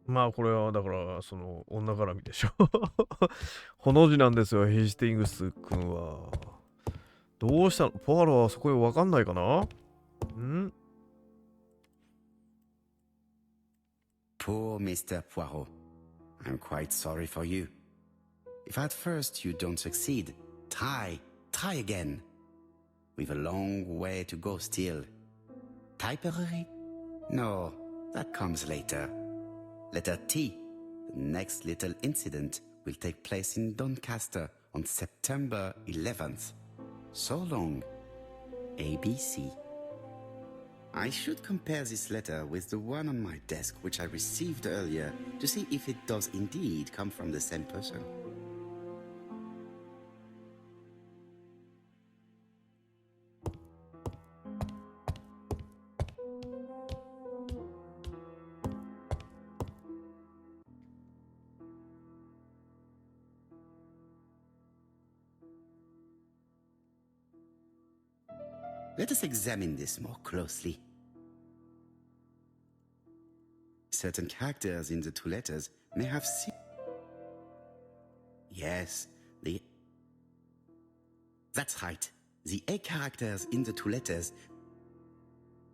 まあこれはだからその女絡みでしょ。ほの字なんですよ、ヘイスティングス君は。どうしたの？ポアロはそこへわかんないかな？ん？ Poor Mr. Poirot. I'm quite sorry for you. If at first you don't succeed, try again. We've a long way to go still. Typery? No, that comes later. Letter T. The next little incident will take place in Doncaster on September 11th. So long. ABC. I should compare this letter with the one on my desk which I received earlier to see if it does indeed come from the same person. Let us examine this more closely. Certain characters in the two letters may have seen. Yes, That's right. The A characters in the two letters.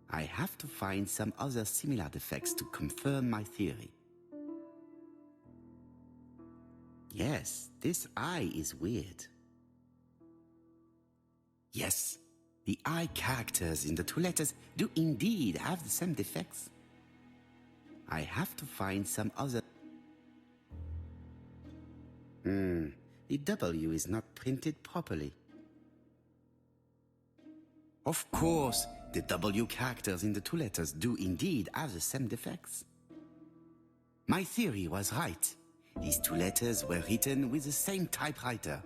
I have to find some other similar defects to confirm my theory. Yes, this I is weird. Yes. The I characters in the two letters do indeed have the same defects. I have to find some other... The W is not printed properly. Of course, the W characters in the two letters do indeed have the same defects. My theory was right. These two letters were written with the same typewriter.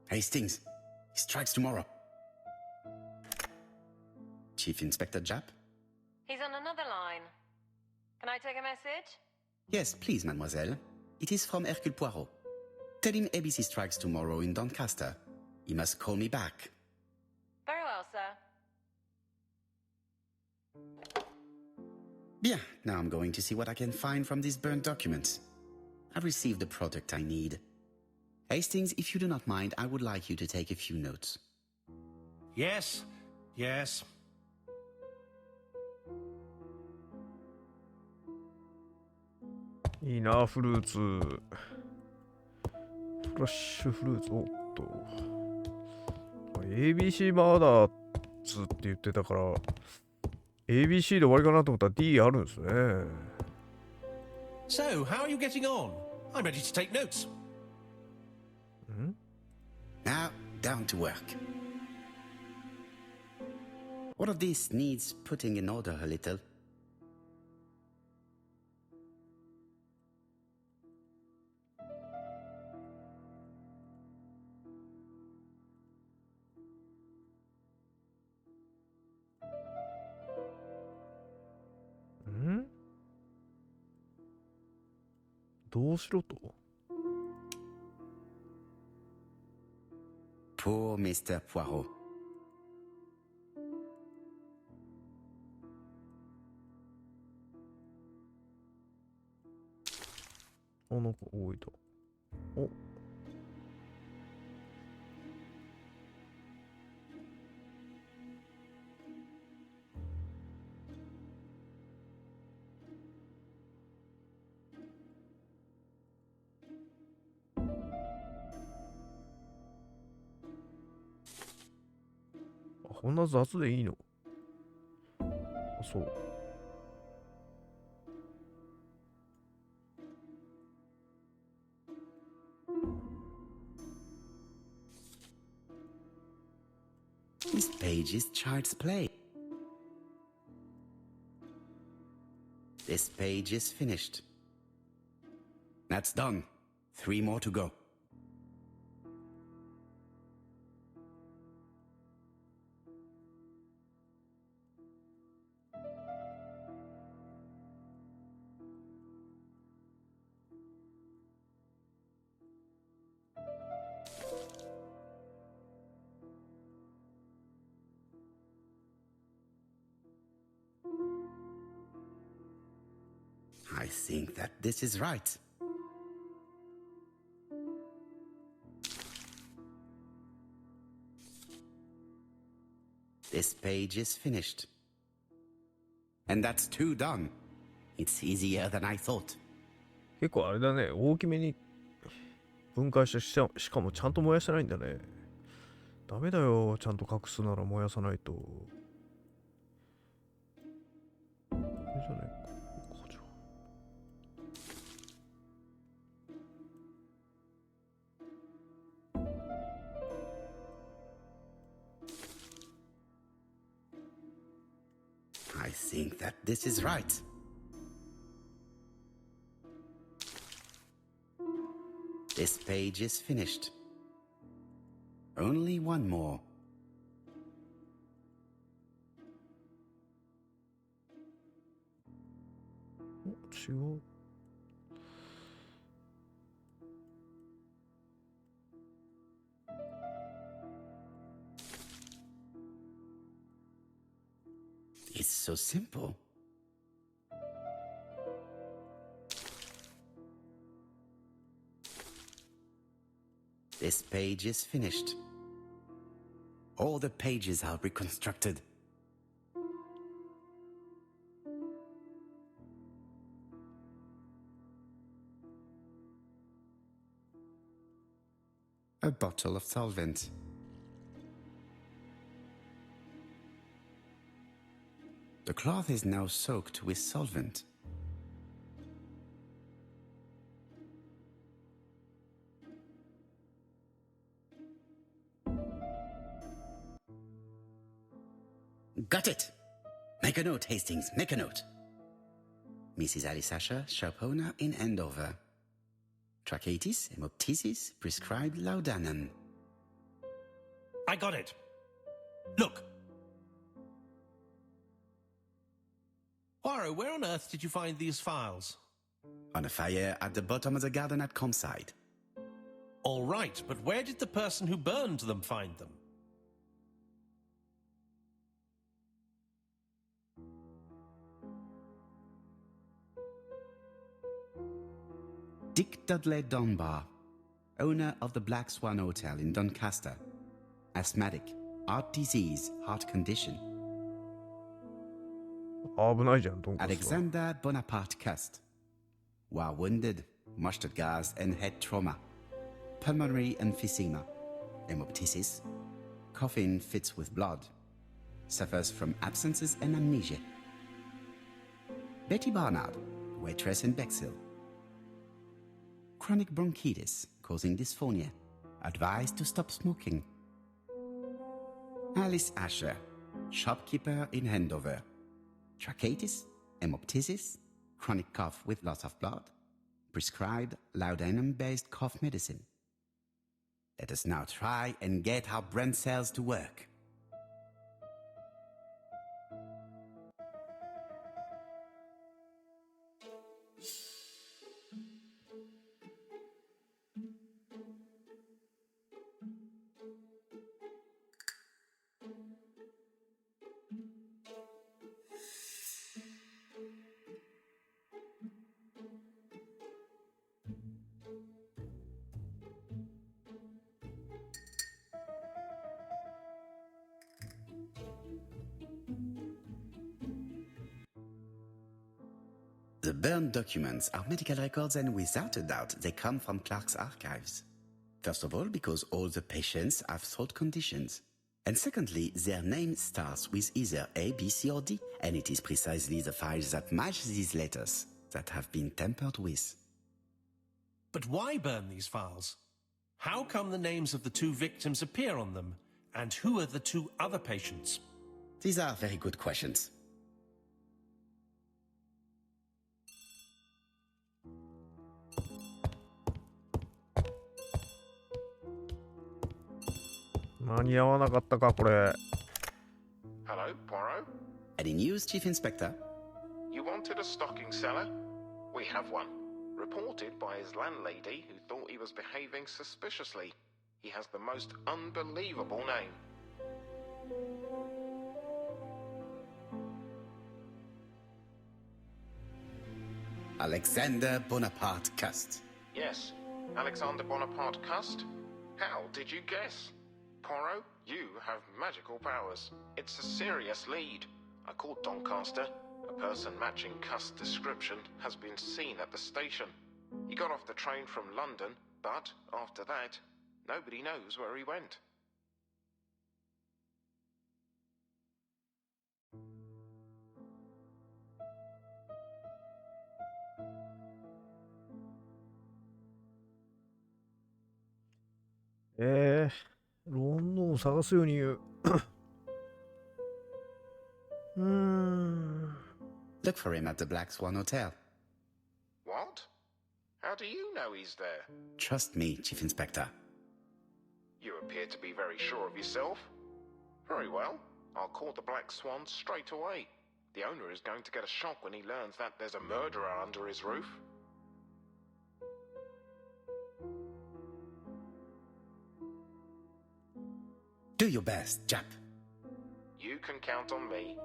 Hastings, he strikes tomorrow. Chief Inspector Japp? He's on another line. Can I take a message? Yes, please, mademoiselle. It is from Hercule Poirot. Tell him ABC strikes tomorrow in Doncaster. He must call me back. Very well, sir. Bien, now I'm going to see what I can find from these burned documents. I've received the product I need. Hastings, if you do not mind, I would like you to take a few notes. Yes, yes. いいな、フルーツ。フラッシュフルーツ。おっと。ABC マーダーズって言ってたから、ABC で終わりかなと思ったら D あるんですね。So, how are you getting on? I'm ready to take notes. Now, down to work. All of this needs putting in order a little. Hmm? どうしろと Poor Mr. Poirot. Oh, なんか多いと。お。こんな雑でいいの？あ、そう。This page is child's play. This page is finished. That's done. 3 more to go. I think that this is right. This page is finished. And that's 2 done. It's easier than I thought. 結構あれだね、大きめに分解してしかもちゃんと燃やしてないんだね。ダメだよ、ちゃんと隠すなら燃やさないと。これじゃないか、こうじゃ。I think that this is right. This page is finished. Only 1 more. Oh, 違う。It's so simple. This page is finished. All the pages are reconstructed. A bottle of solvent. The cloth is now soaked with solvent. Got it! Make a note, Hastings, make a note. Mrs. Alice Asher, shop owner in Andover. Tracheitis, hemoptysis, prescribed laudanum. I got it. Look. Poirot, where on earth did you find these files? On a fire at the bottom of the garden at Comside. All right, but where did the person who burned them find them? Dick Dudley Dunbar, owner of the Black Swan Hotel in Doncaster. Asthmatic, heart disease, heart condition. 危ないじゃん、ドンカスは。 Alexander Bonaparte Cust. War wounded, mustard gas and head trauma. Pulmonary emphysema. Hemoptysis. Coughing fits with blood. Suffers from absences and amnesia. Betty Barnard, waitress in Bexhill. Chronic bronchitis causing dysphonia. Advised to stop smoking. Alice Asher, shopkeeper in Andover. Tracheitis, hemoptysis, chronic cough with loss of blood. Prescribed laudanum-based cough medicine. Let us now try and get our brain cells to work. The burned documents are medical records, and without a doubt they come from Clark's archives. First of all, because all the patients have throat conditions. And secondly, their name starts with either A, B, C, or D, and it is precisely the files that match these letters that have been tampered with. But why burn these files? How come the names of the 2 victims appear on them? And who are the two other patients? These are very good questions.間に合わなかったかこれ。 Hello, Poirot? Any news, Chief Inspector? You wanted a stocking seller? We have one. Reported by his landlady who thought he was behaving suspiciously. He has the most unbelievable name. Alexander Bonaparte Cust. Yes, Alexander Bonaparte Cust? How did you guess? Poirot, you have magical powers. It's a serious lead. I called Doncaster. A person matching Cust's description has been seen at the station. He got off the train from London, but after that, nobody knows where he went. ?ロンドンを探すように言う。Look for him at the Black Swan Hotel. What? How do you know he's there? Trust me, Chief Inspector. You appear to be very sure of yourself. Very well. I'll call the Black Swan straight away. The owner is going to get a shock when he learns that there's a murderer under his roof. Do your best, Jap. You can count on me.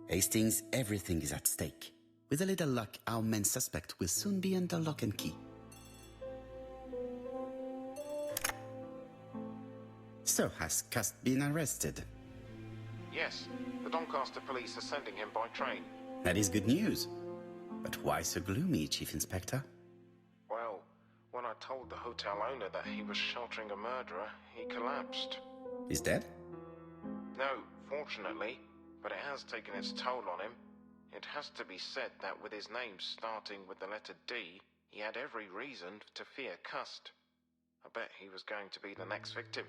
Hastings, everything is at stake. With a little luck, our main suspect will soon be under lock and key. So, has Cust been arrested? Yes, the Doncaster police are sending him by train. That is good news. But why so gloomy, Chief Inspector? Well, when I told the hotel owner that he was sheltering a murderer, he collapsed. He's dead? No, fortunately, but it has taken its toll on him. It has to be said that with his name starting with the letter D, he had every reason to fear Cust. I bet he was going to be the next victim.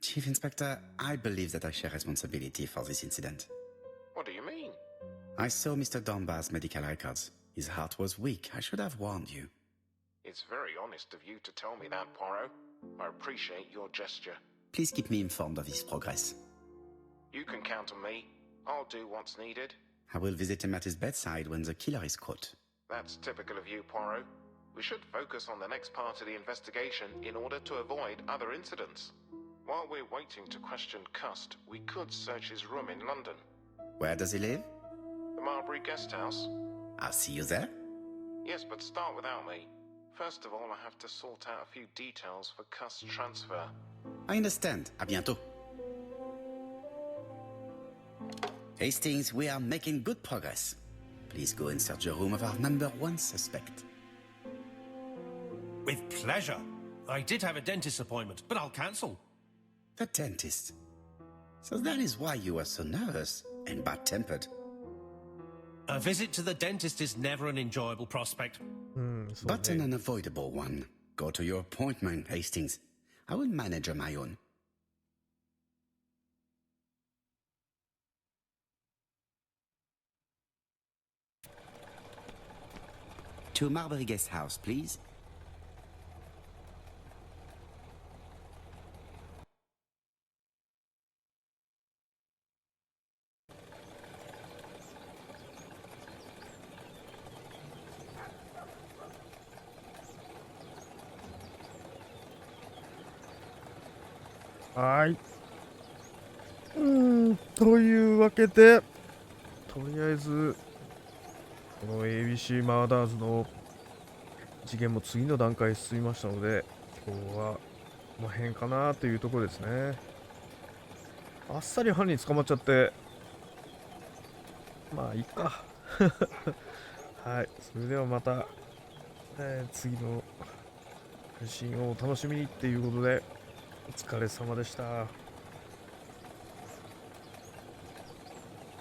Chief Inspector, I believe that I share responsibility for this incident. What do you mean? I saw Mr. Dunbar's medical records. His heart was weak. I should have warned you. It's very honest of you to tell me that, Poirot. I appreciate your gesture. Please keep me informed of his progress. You can count on me. I'll do what's needed. I will visit him at his bedside when the killer is caught. That's typical of you, Poirot. We should focus on the next part of the investigation in order to avoid other incidents. While we're waiting to question Cust, we could search his room in London. Where does he live? The Marbury Guest House? I'll see you there. Yes, but start without me. First of all, I have to sort out a few details for Cust's transfer. I understand. À bientôt. Hastings, we are making good progress. Please go and search the room of our number one suspect. With pleasure. I did have a dentist appointment, but I'll cancel. The dentist. So that is why you were so nervous and bad-tempered. A visit to the dentist is never an enjoyable prospect. But an unavoidable one. Go to your appointment, Hastings. I will manage on my own. To Marbury Guest House, please.はい。というわけで、とりあえず、この ABC マーダーズの事件も次の段階に進みましたので、今日はこの辺かなというところですね。あっさり犯人捕まっちゃって、まあいいか。はい。それではまた、次の配信をお楽しみにっていうことで、お疲れ様でした。